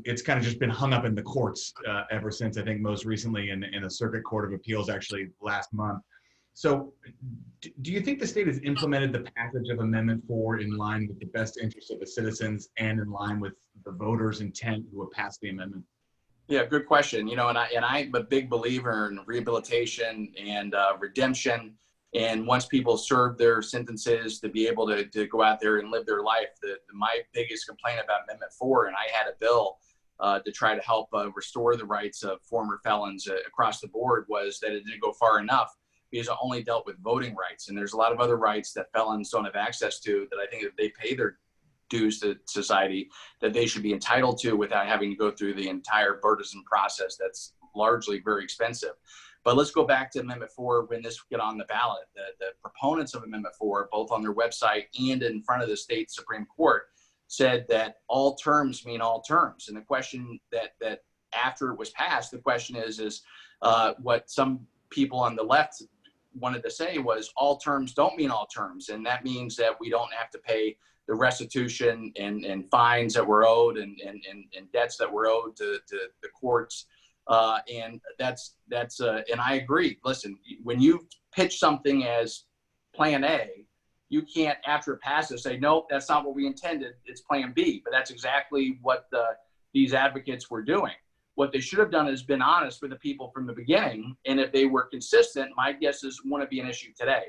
It's kind of just been hung up in the courts ever since, I think most recently in the Circuit Court of Appeals actually last month. So do you think the state has implemented the passage of Amendment 4 in line with the best interests of the citizens and in line with the voters' intent who have passed the amendment? Yeah, good question. And I'm a big believer in rehabilitation and redemption. And once people serve their sentences, to be able to go out there and live their life. My biggest complaint about Amendment 4, and I had a bill to try to help restore the rights of former felons across the board, was that it didn't go far enough because it only dealt with voting rights. And there's a lot of other rights that felons don't have access to that I think if they pay their dues to society, that they should be entitled to without having to go through the entire burdensome process that's largely very expensive. But let's go back to Amendment 4 when this get on the ballot. The proponents of Amendment 4, both on their website and in front of the state Supreme Court, said that all terms mean all terms. And the question that after it was passed, the question is what some people on the left wanted to say was all terms don't mean all terms. And that means that we don't have to pay the restitution and fines that were owed and debts that were owed to the courts. And and I agree. Listen, when you pitch something as Plan A, you can't, after it passes, say, nope, that's not what we intended. It's Plan B. But that's exactly what these advocates were doing. What they should have done is been honest with the people from the beginning. And if they were consistent, my guess is wouldn't be an issue today.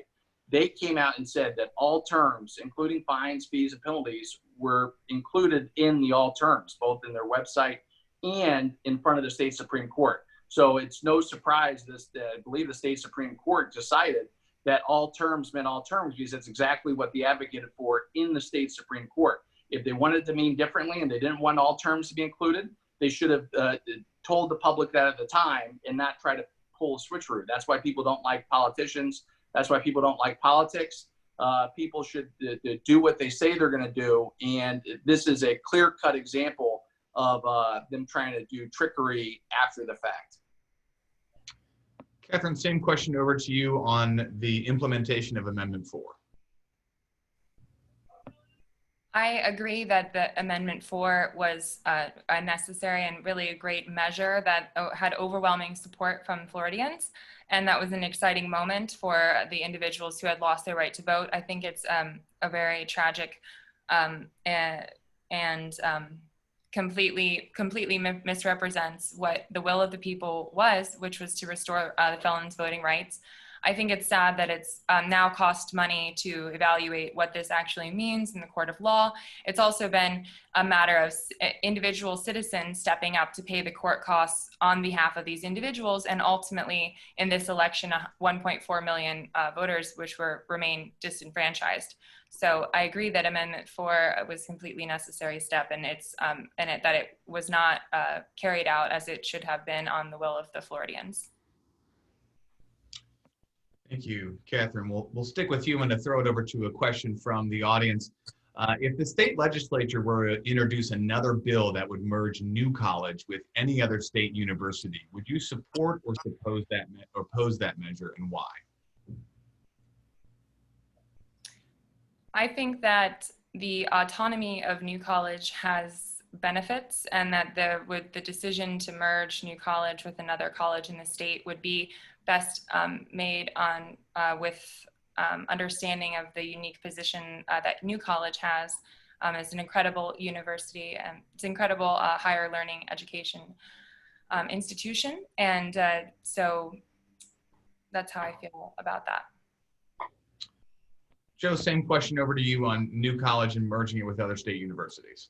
They came out and said that all terms, including fines, fees, and penalties, were included in the all terms, both in their website and in front of the state Supreme Court. So it's no surprise I believe the state Supreme Court decided that all terms meant all terms because that's exactly what they advocated for in the state Supreme Court. If they wanted to mean differently and they didn't want all terms to be included, they should have told the public that at the time and not try to pull a switcheroo. That's why people don't like politicians. That's why people don't like politics. People should do what they say they're going to do. And this is a clear-cut example of them trying to do trickery after the fact. Katherine, same question over to you on the implementation of Amendment 4. I agree that the Amendment 4 was a necessary and really a great measure that had overwhelming support from Floridians. And that was an exciting moment for the individuals who had lost their right to vote. I think it's a very tragic and completely misrepresents what the will of the people was, which was to restore the felons' voting rights. I think it's sad that it's now cost money to evaluate what this actually means in the court of law. It's also been a matter of individual citizens stepping up to pay the court costs on behalf of these individuals, and ultimately in this election, 1.4 million voters which remain disenfranchised. So I agree that Amendment 4 was a completely necessary step, and that it was not carried out as it should have been on the will of the Floridians. Thank you, Catherine. We'll stick with you and to throw it over to a question from the audience. If the state legislature were to introduce another bill that would merge New College with any other state university, would you support or oppose that measure, and why? I think that the autonomy of New College has benefits, and that the decision to merge New College with another college in the state would be best made on with understanding of the unique position that New College has as an incredible university, and it's an incredible higher learning education institution. And so that's how I feel about that. Joe, same question over to you on New College and merging it with other state universities.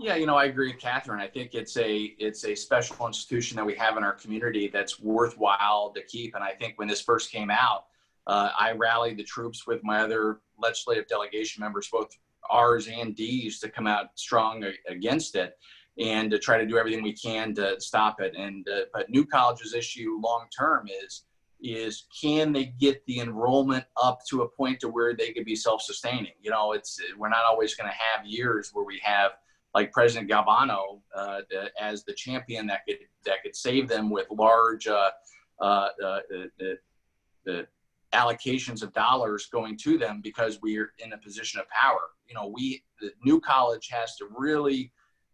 Yeah, I agree with Catherine. I think it's a special institution that we have in our community that's worthwhile to keep. And I think when this first came out, I rallied the troops with my other legislative delegation members, both R's and D's, to come out strong against it and to try to do everything we can to stop it. And but New College's issue long term is can they get the enrollment up to a point to where they could be self-sustaining? We're not always going to have years where we have like President Galvano as the champion that could save them with large allocations of dollars going to them because we're in a position of power. The New College has to really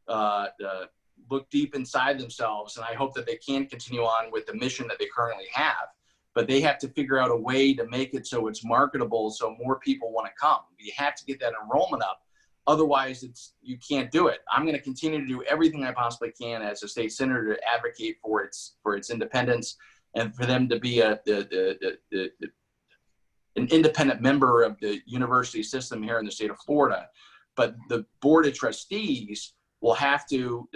look deep inside themselves, and I hope that they can continue on with the mission that they currently have. But they have to figure out a way to make it so it's marketable, so more people want to come. You have to get that enrollment up. Otherwise, you can't do it. I'm going to continue to do everything I possibly can as a state senator to advocate for its independence and for them to be an independent member of the university system here in the state of Florida. But the Board of Trustees will have to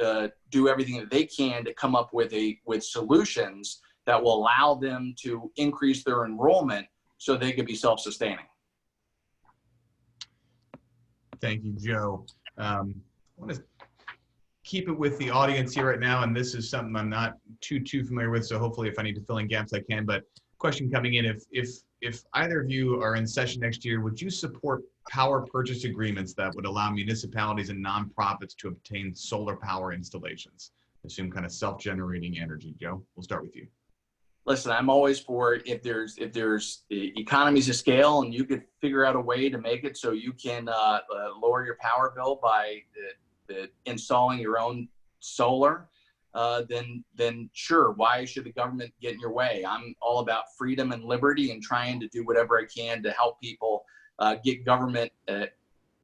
do everything that they can to come up with solutions that will allow them to increase their enrollment so they could be self-sustaining. Thank you, Joe. I want to keep it with the audience here right now, and this is something I'm not too familiar with, so hopefully if I need to fill in gaps, I can. But question coming in, if either of you are in session next year, would you support power purchase agreements that would allow municipalities and nonprofits to obtain solar power installations? Assume kind of self-generating energy. Joe, we'll start with you. Listen, I'm always for if there's economies of scale and you could figure out a way to make it so you can lower your power bill by installing your own solar, then sure, why should the government get in your way? I'm all about freedom and liberty and trying to do whatever I can to help people get government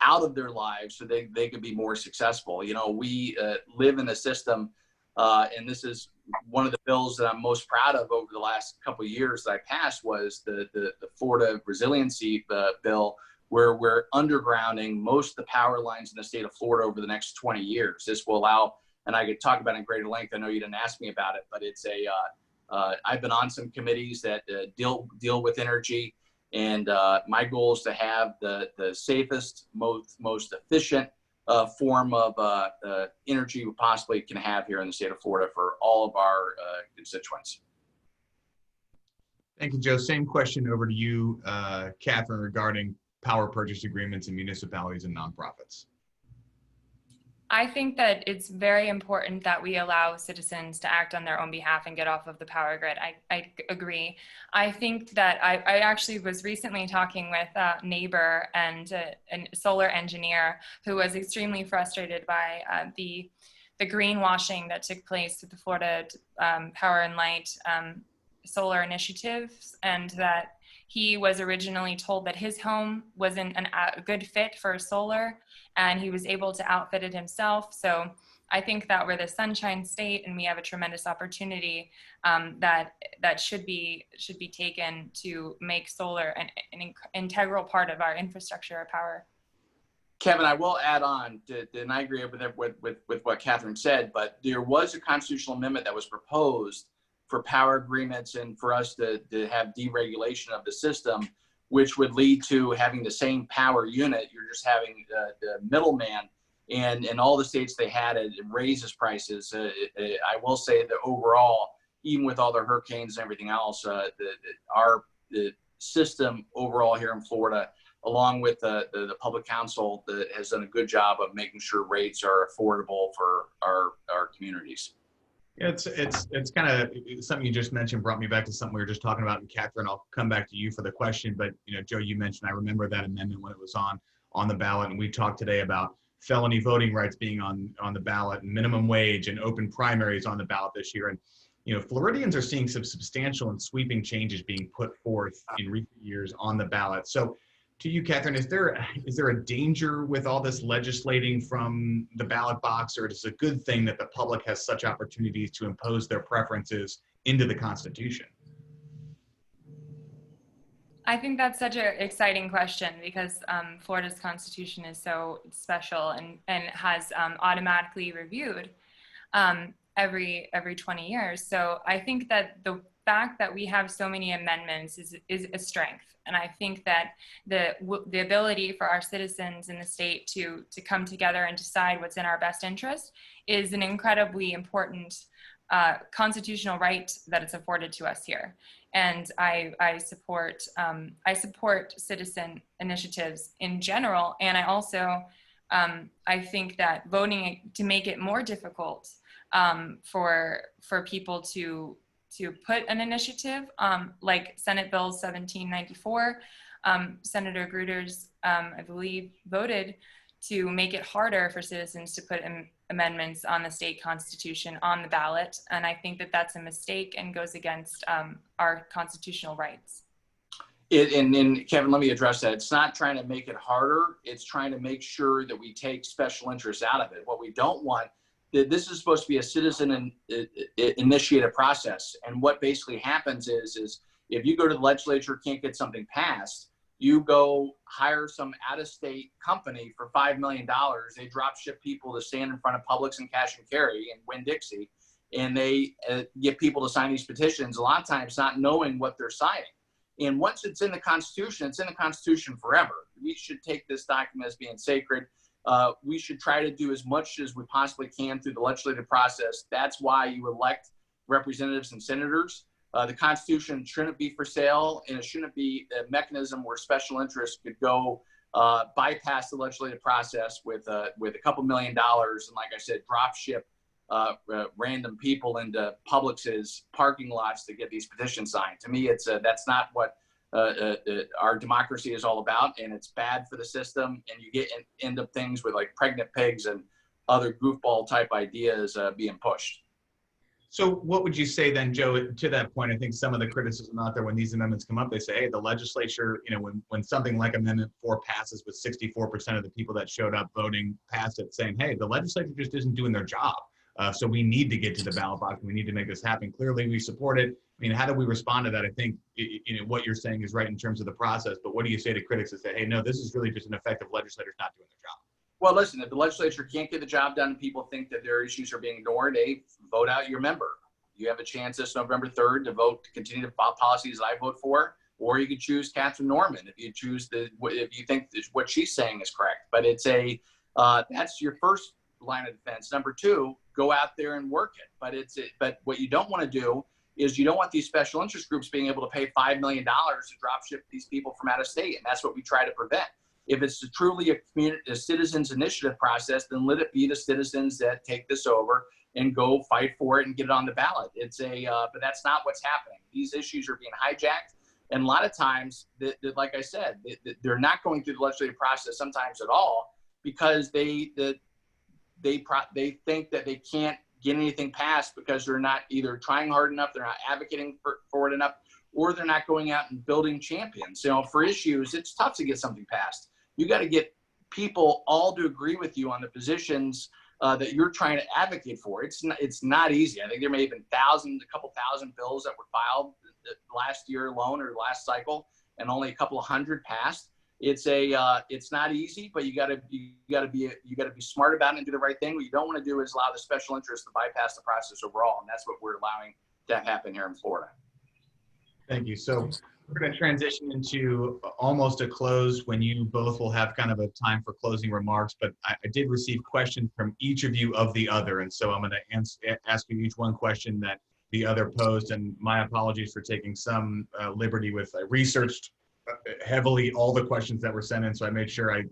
out of their lives so they could be more successful. We live in a system, and this is one of the bills that I'm most proud of over the last couple of years that I passed was the Florida Resiliency Bill, where we're undergrounding most of the power lines in the state of Florida over the next 20 years. This will allow, and I could talk about it in greater length. I know you didn't ask me about it, but it's I've been on some committees that deal with energy, and my goal is to have the safest, most efficient form of energy we possibly can have here in the state of Florida for all of our constituents. Thank you, Joe. Same question over to you, Catherine, regarding power purchase agreements in municipalities and nonprofits. I think that it's very important that we allow citizens to act on their own behalf and get off of the power grid. I agree. I think that I actually was recently talking with a neighbor and a solar engineer who was extremely frustrated by the greenwashing that took place with the Florida Power and Light solar initiatives, and that he was originally told that his home wasn't a good fit for solar, and he was able to outfit it himself. So I think that we're the Sunshine State, and we have a tremendous opportunity that should be taken to make solar an integral part of our infrastructure of power. Kevin, I will add on, and I agree with what Catherine said, but there was a constitutional amendment that was proposed for power agreements and for us to have deregulation of the system, which would lead to having the same power unit. You're just having the middleman, and in all the states they had it raises prices. I will say that overall, even with all the hurricanes and everything else, system overall here in Florida, along with the public council that has done a good job of making sure rates are affordable for our communities. It's kind of something you just mentioned brought me back to something we were just talking about. And Catherine, I'll come back to you for the question. But Joe, you mentioned, I remember that amendment when it was on the ballot, and we talked today about felony voting rights being on the ballot, and minimum wage and open primaries on the ballot this year. And Floridians are seeing some substantial and sweeping changes being put forth in recent years on the ballot. So, to you, Catherine, is there a danger with all this legislating from the ballot box, or is it a good thing that the public has such opportunities to impose their preferences into the Constitution? I think that's such an exciting question because Florida's Constitution is so special and has automatically reviewed every 20 years. So I think that the fact that we have so many amendments is a strength. And I think that the ability for our citizens in the state to come together and decide what's in our best interest is an incredibly important constitutional right that it's afforded to us here. And I support citizen initiatives in general. And I also I think that voting to make it more difficult for people to put an initiative like Senate Bill 1794, Senator Gruters, I believe, voted to make it harder for citizens to put amendments on the state constitution on the ballot. And I think that that's a mistake and goes against our constitutional rights. And Kevin, let me address that. It's not trying to make it harder. It's trying to make sure that we take special interests out of it. What we don't want, this is supposed to be a citizen initiated process. And what basically happens is if you go to the legislature, can't get something passed, you go hire some out-of-state company for $5 million. They drop ship people to stand in front of Publix and Cash and Carry and Winn-Dixie, and they get people to sign these petitions, a lot of times not knowing what they're signing. And once it's in the Constitution, it's in the Constitution forever. We should take this document as being sacred. We should try to do as much as we possibly can through the legislative process. That's why you elect representatives and senators. The Constitution shouldn't be for sale, and it shouldn't be a mechanism where special interests could go bypass the legislative process with a couple $1 million, and like I said, drop ship random people into Publix's parking lots to get these petitions signed. To me, that's not what our democracy is all about, and it's bad for the system. And you end up things with like pregnant pigs and other goofball type ideas being pushed. So what would you say then, Joe, to that point? I think some of the criticism out there when these amendments come up, they say, hey, the legislature, when something like Amendment 4 passes with 64% of the people that showed up voting passed it, saying, hey, the legislature just isn't doing their job. So we need to get to the ballot box and we need to make this happen. Clearly, we support it. I mean, how do we respond to that? I think what you're saying is right in terms of the process, but what do you say to critics that say, hey, no, this is really just an effect of legislators not doing their job? Well, listen, if the legislature can't get the job done and people think that their issues are being ignored, they vote out your member. You have a chance this November 3rd to vote to continue to follow policies that I vote for, or you could choose Katherine Norman if you think what she's saying is correct. But it's that's your first line of defense. Number two, go out there and work it. But what you don't want to do is you don't want these special interest groups being able to pay $5 million to drop ship these people from out of state, and that's what we try to prevent. If it's truly a citizens initiative process, then let it be the citizens that take this over and go fight for it and get it on the ballot. But that's not what's happening. These issues are being hijacked, and a lot of times, like I said, they're not going through the legislative process sometimes at all because they think that they can't get anything passed because they're not either trying hard enough, they're not advocating for it enough, or they're not going out and building champions. For issues, it's tough to get something passed. You got to get people all to agree with you on the positions that you're trying to advocate for. It's not easy. I think there may have been a couple thousand bills that were filed last year alone or last cycle, and only a couple of hundred passed. It's not easy, but you got to be smart about it and do the right thing. What you don't want to do is allow the special interests to bypass the process overall, and that's what we're allowing to happen here in Florida. Thank you. So we're going to transition into almost a close when you both will have kind of a time for closing remarks, but I did receive questions from each of you of the other. And so I'm going to ask you each one question that the other post, and my apologies for taking some liberty with. I researched heavily all the questions that were sent in, so I made sure I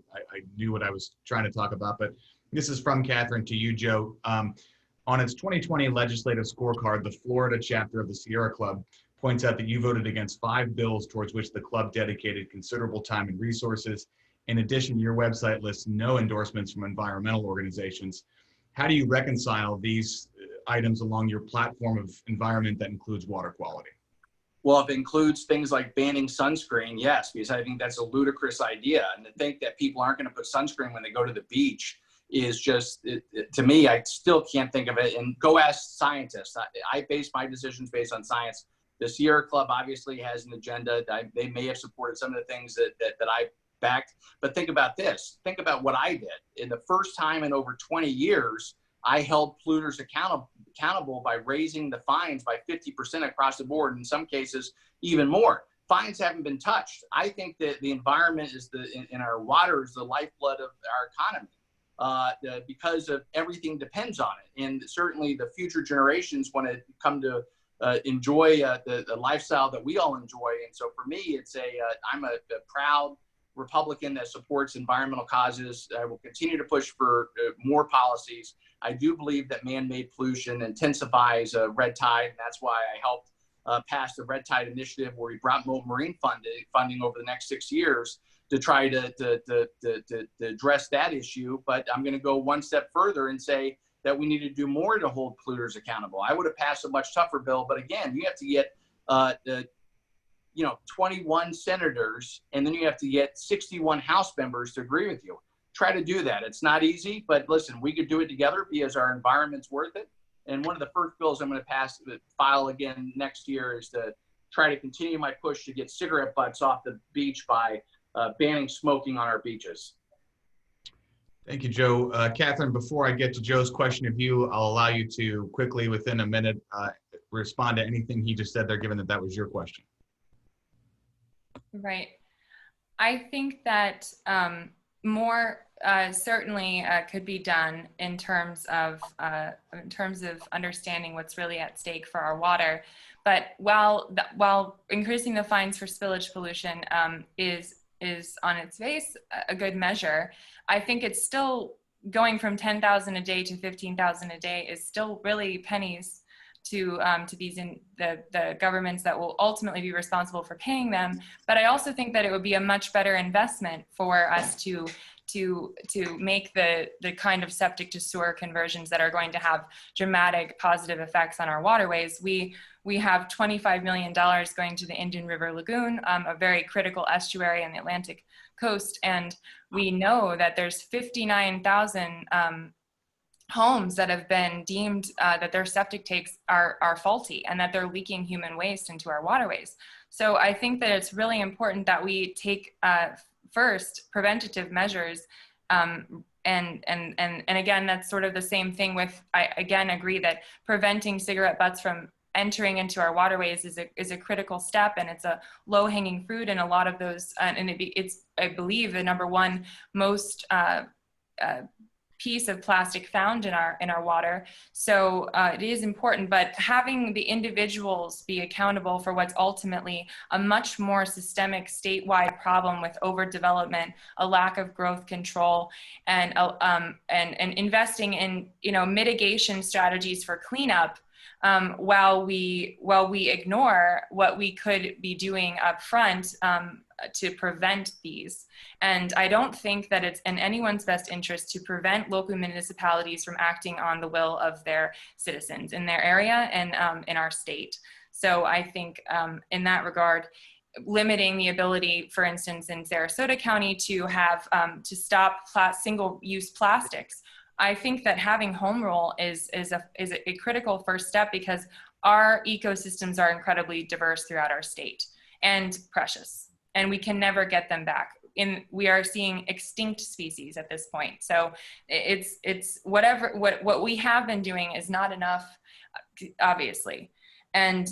knew what I was trying to talk about. But this is from Katherine to you, Joe. On its 2020 legislative scorecard, the Florida chapter of the Sierra Club points out that you voted against 5 bills towards which the club dedicated considerable time and resources. In addition, your website lists no endorsements from environmental organizations. How do you reconcile these items along your platform of environment that includes water quality? Well, if it includes things like banning sunscreen, yes, because I think that's a ludicrous idea. And to think that people aren't going to put sunscreen when they go to the beach is just, to me, I still can't think of it. And go ask scientists. I base my decisions based on science. The Sierra Club obviously has an agenda. They may have supported some of the things that I backed. But think about this. Think about what I did. In the first time in over 20 years, I held polluters accountable by raising the fines by 50% across the board, in some cases even more. Fines haven't been touched. I think that the environment is in our water is the lifeblood of our economy, because of everything depends on it. And certainly the future generations want to come to enjoy the lifestyle that we all enjoy. And so for me, I'm a proud Republican that supports environmental causes. I will continue to push for more policies. I do believe that man-made pollution intensifies red tide, and that's why I helped pass the Red Tide Initiative, where we brought marine funding over the next 6 years to try to address that issue. But I'm going to go one step further and say that we need to do more to hold polluters accountable. I would have passed a much tougher bill, but again, you have to get 21 senators, and then you have to get 61 House members to agree with you. Try to do that. It's not easy, but listen, we could do it together because our environment's worth it. And one of the first bills I'm going to file again next year is to try to continue my push to get cigarette butts off the beach by banning smoking on our beaches. Thank you, Joe. Katherine, before I get to Joe's question of you, I'll allow you to quickly, within a minute, respond to anything he just said there, given that that was your question. Right. I think that more certainly could be done in terms of understanding what's really at stake for our water. But while increasing the fines for spillage pollution is on its face a good measure, I think it's still going from 10,000 a day to 15,000 a day is still really pennies to these the governments that will ultimately be responsible for paying them. But I also think that it would be a much better investment for us to make the kind of septic to sewer conversions that are going to have dramatic positive effects on our waterways. We have $25 million going to the Indian River Lagoon, a very critical estuary on the Atlantic coast, and we know that there's 59,000 homes that have been deemed that their septic tanks are faulty and that they're leaking human waste into our waterways. So I think that it's really important that we take first preventative measures, and again, that's sort of the same thing with, I again agree that preventing cigarette butts from entering into our waterways is a critical step, and it's a low-hanging fruit in a lot of those, and it's I believe the number one most piece of plastic found in our water. So it is important, but having the individuals be accountable for what's ultimately a much more systemic statewide problem with overdevelopment, a lack of growth control, and investing in mitigation strategies for cleanup, while we ignore what we could be doing up front to prevent these. And I don't think that it's in anyone's best interest to prevent local municipalities from acting on the will of their citizens in their area and in our state. So I think in that regard, limiting the ability, for instance, in Sarasota County to have to stop single-use plastics, I think that having home rule is a critical first step, because our ecosystems are incredibly diverse throughout our state and precious, and we can never get them back. We are seeing extinct species at this point. So it's what we have been doing is not enough, obviously. And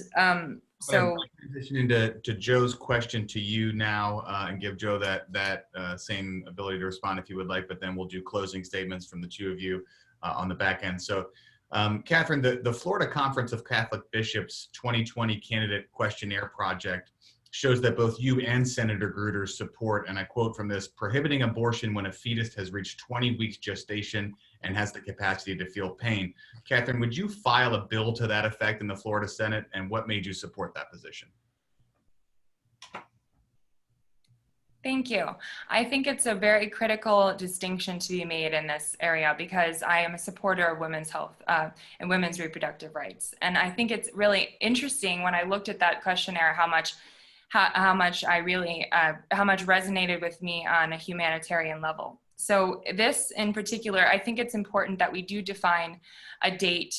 so transitioning to Joe's question to you now, and give Joe that same ability to respond if you would like, but then we'll do closing statements from the two of you on the back end. So Katherine, the Florida Conference of Catholic Bishops 2020 Candidate Questionnaire Project shows that both you and Senator Gruters support, and I quote from this, prohibiting abortion when a fetus has reached 20 weeks gestation and has the capacity to feel pain. Katherine, would you file a bill to that effect in the Florida Senate, and what made you support that position? Thank you. I think it's a very critical distinction to be made in this area because I am a supporter of women's health and women's reproductive rights. And I think it's really interesting when I looked at that questionnaire how much resonated with me on a humanitarian level. So this in particular, I think it's important that we do define a date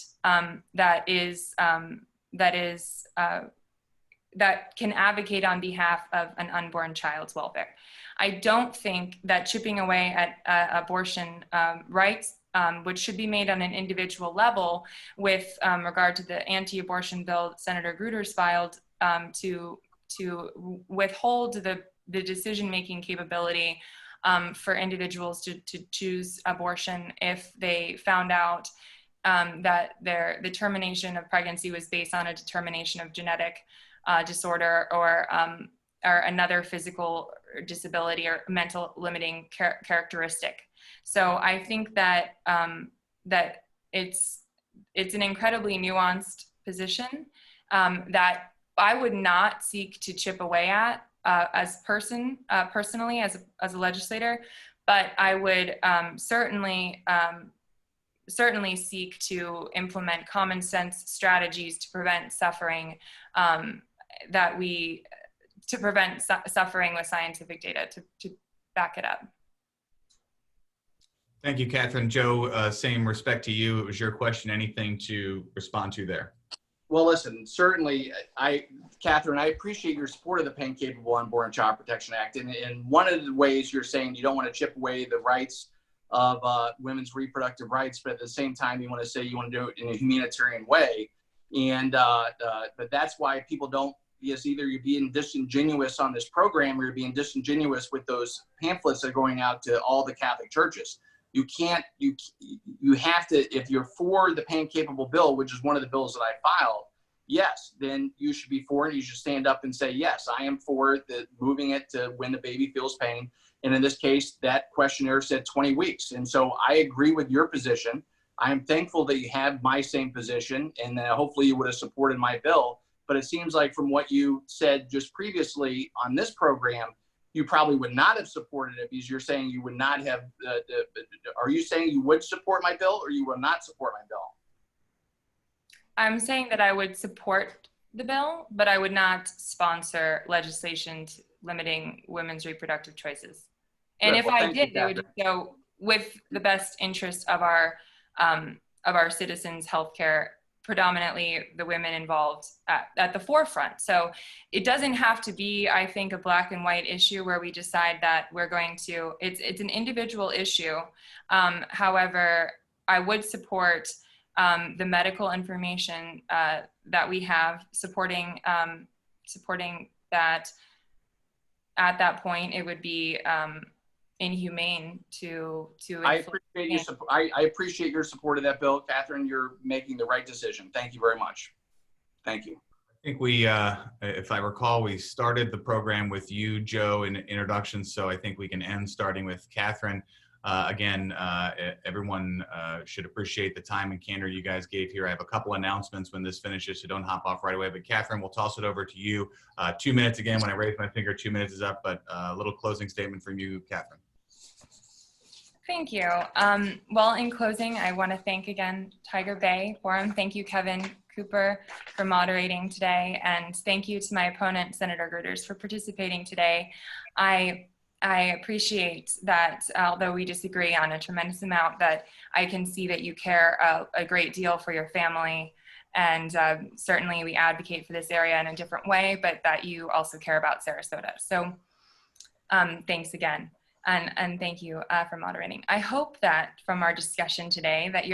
that can advocate on behalf of an unborn child's welfare. I don't think that chipping away at abortion rights, which should be made on an individual level with regard to the anti-abortion bill Senator Gruters filed to withhold the decision-making capability for individuals to choose abortion if they found out that the termination of pregnancy was based on a determination of genetic disorder or another physical disability or mental limiting characteristic. So I think that that it's an incredibly nuanced position that I would not seek to chip away at personally as a legislator, but I would certainly seek to implement common sense strategies to prevent suffering suffering with scientific data to back it up. Thank you, Katherine. Joe, same respect to you. It was your question. Anything to respond to there? Well, listen, certainly, Katherine, I appreciate your support of the Pain Capable Unborn Child Protection Act. And one of the ways you're saying you don't want to chip away the rights of women's reproductive rights, but at the same time, you want to say you want to do it in a humanitarian way. And but that's why people don't, because either you're being disingenuous on this program or you're being disingenuous with those pamphlets that are going out to all the Catholic churches. You have to, if you're for the pain capable bill, which is one of the bills that I filed, yes, then you should be for it. You should stand up and say, yes, I am for moving it to when the baby feels pain. And in this case, that questionnaire said 20 weeks. And so I agree with your position. I am thankful that you have my same position, and hopefully you would have supported my bill. But it seems like from what you said just previously on this program, you probably would not have supported it because you're saying you would not have. Are you saying you would support my bill or you will not support my bill? I'm saying that I would support the bill, but I would not sponsor legislation limiting women's reproductive choices. And if I did, they would go with the best interest of our citizens' healthcare, predominantly the women involved at the forefront. So it doesn't have to be, I think, a black and white issue where we decide that we're going to, it's an individual issue. However, I would support the medical information that we have supporting that at that point, it would be inhumane to I appreciate your support of that bill, Katherine. You're making the right decision. Thank you very much. Thank you. I think we, if I recall, we started the program with you, Joe, in introductions. So I think we can end starting with Katherine. Again, everyone should appreciate the time and candor you guys gave here. I have a couple announcements when this finishes, so don't hop off right away. But Katherine, we'll toss it over to you. 2 minutes again. When I raise my finger, 2 minutes is up. But a little closing statement from you, Katherine. Thank you. Well, in closing, I want to thank again Tiger Bay Forum. Thank you, Kevin Cooper, for moderating today. And thank you to my opponent, Senator Gruters, for participating today. I appreciate that, although we disagree on a tremendous amount, that I can see that you care a great deal for your family. And certainly we advocate for this area in a different way, but that you also care about Sarasota. So thanks again. And thank you for moderating. I hope that from our discussion today that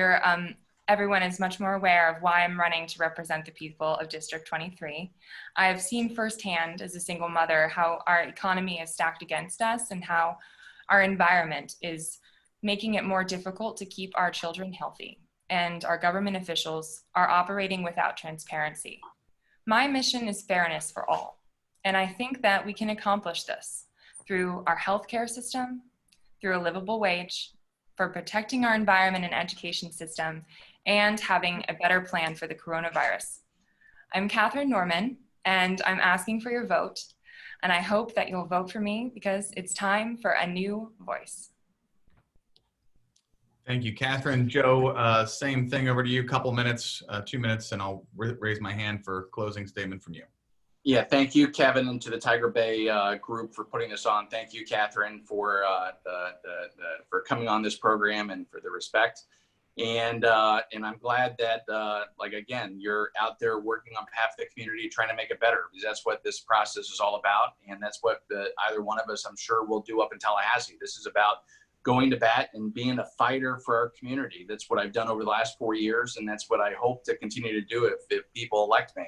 everyone is much more aware of why I'm running to represent the people of District 23. I've seen firsthand as a single mother how our economy is stacked against us and how our environment is making it more difficult to keep our children healthy. and our government officials are operating without transparency. My mission is fairness for all, and I think that we can accomplish this through our healthcare system, through a livable wage, for protecting our environment and education system, and having a better plan for the coronavirus. I'm Katherine Norman, and I'm asking for your vote, and I hope that you'll vote for me because it's time for a new voice. Thank you, Catherine. Joe, same thing over to you. Couple minutes, 2 minutes, and I'll raise my hand for closing statement from you. Yeah, thank you, Kevin, and to the Tiger Bay group for putting this on. Thank you, Catherine, for for coming on this program and for the respect. And I'm glad that, like, again, you're out there working on behalf of the community, trying to make it better, because that's what this process is all about. And that's what either one of us, I'm sure, will do up in Tallahassee. This is about going to bat and being a fighter for our community. That's what I've done over the last 4 years, and that's what I hope to continue to do if people elect me.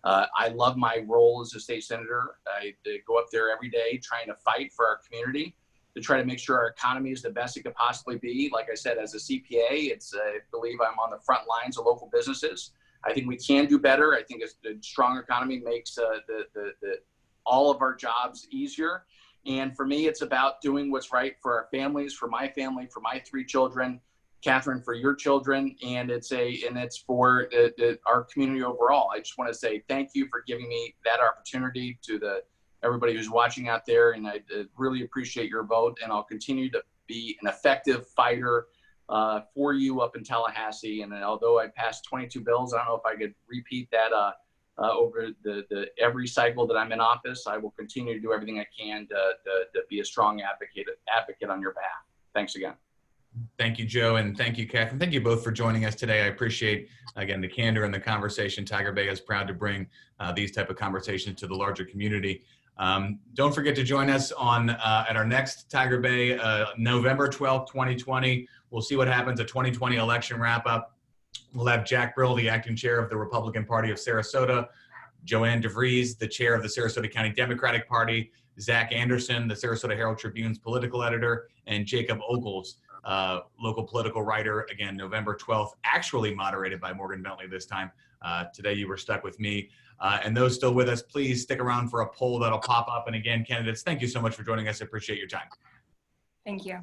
I love my role as a state senator. I go up there every day trying to fight for our community, to try to make sure our economy is the best it could possibly be. Like I said, as a CPA, I believe I'm on the front lines of local businesses. I think we can do better. I think a strong economy makes all of our jobs easier. And for me, it's about doing what's right for our families, for my family, for my 3 children, Catherine, for your children, and it's for our community overall. I just want to say thank you for giving me that opportunity, to everybody who's watching out there, and I really appreciate your vote, and I'll continue to be an effective fighter for you up in Tallahassee. And although I passed 22 bills, I don't know if I could repeat that over every cycle that I'm in office. I will continue to do everything I can to be a strong advocate on your behalf. Thanks again. Thank you, Joe, and thank you, Catherine. Thank you both for joining us today. I appreciate, again, the candor and the conversation. Tiger Bay is proud to bring these type of conversations to the larger community. Don't forget to join us on at our next Tiger Bay, November 12th, 2020. We'll see what happens, a 2020 election wrap-up. We'll have Jack Brill, the acting chair of the Republican Party of Sarasota, Joanne DeVries, the chair of the Sarasota County Democratic Party, Zach Anderson, the Sarasota Herald Tribune's political editor, and Jacob Ogles, local political writer. Again, November 12th, actually moderated by Morgan Bentley this time. Today you were stuck with me. And those still with us, please stick around for a poll that'll pop up. And again, candidates, thank you so much for joining us. I appreciate your time. Thank you.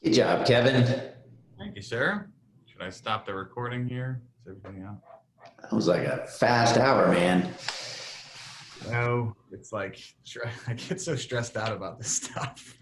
Good job, Kevin. Thank you, sir. Should I stop the recording here? Is everything out? That was like a fast hour, man. No, it's like, I get so stressed out about this stuff.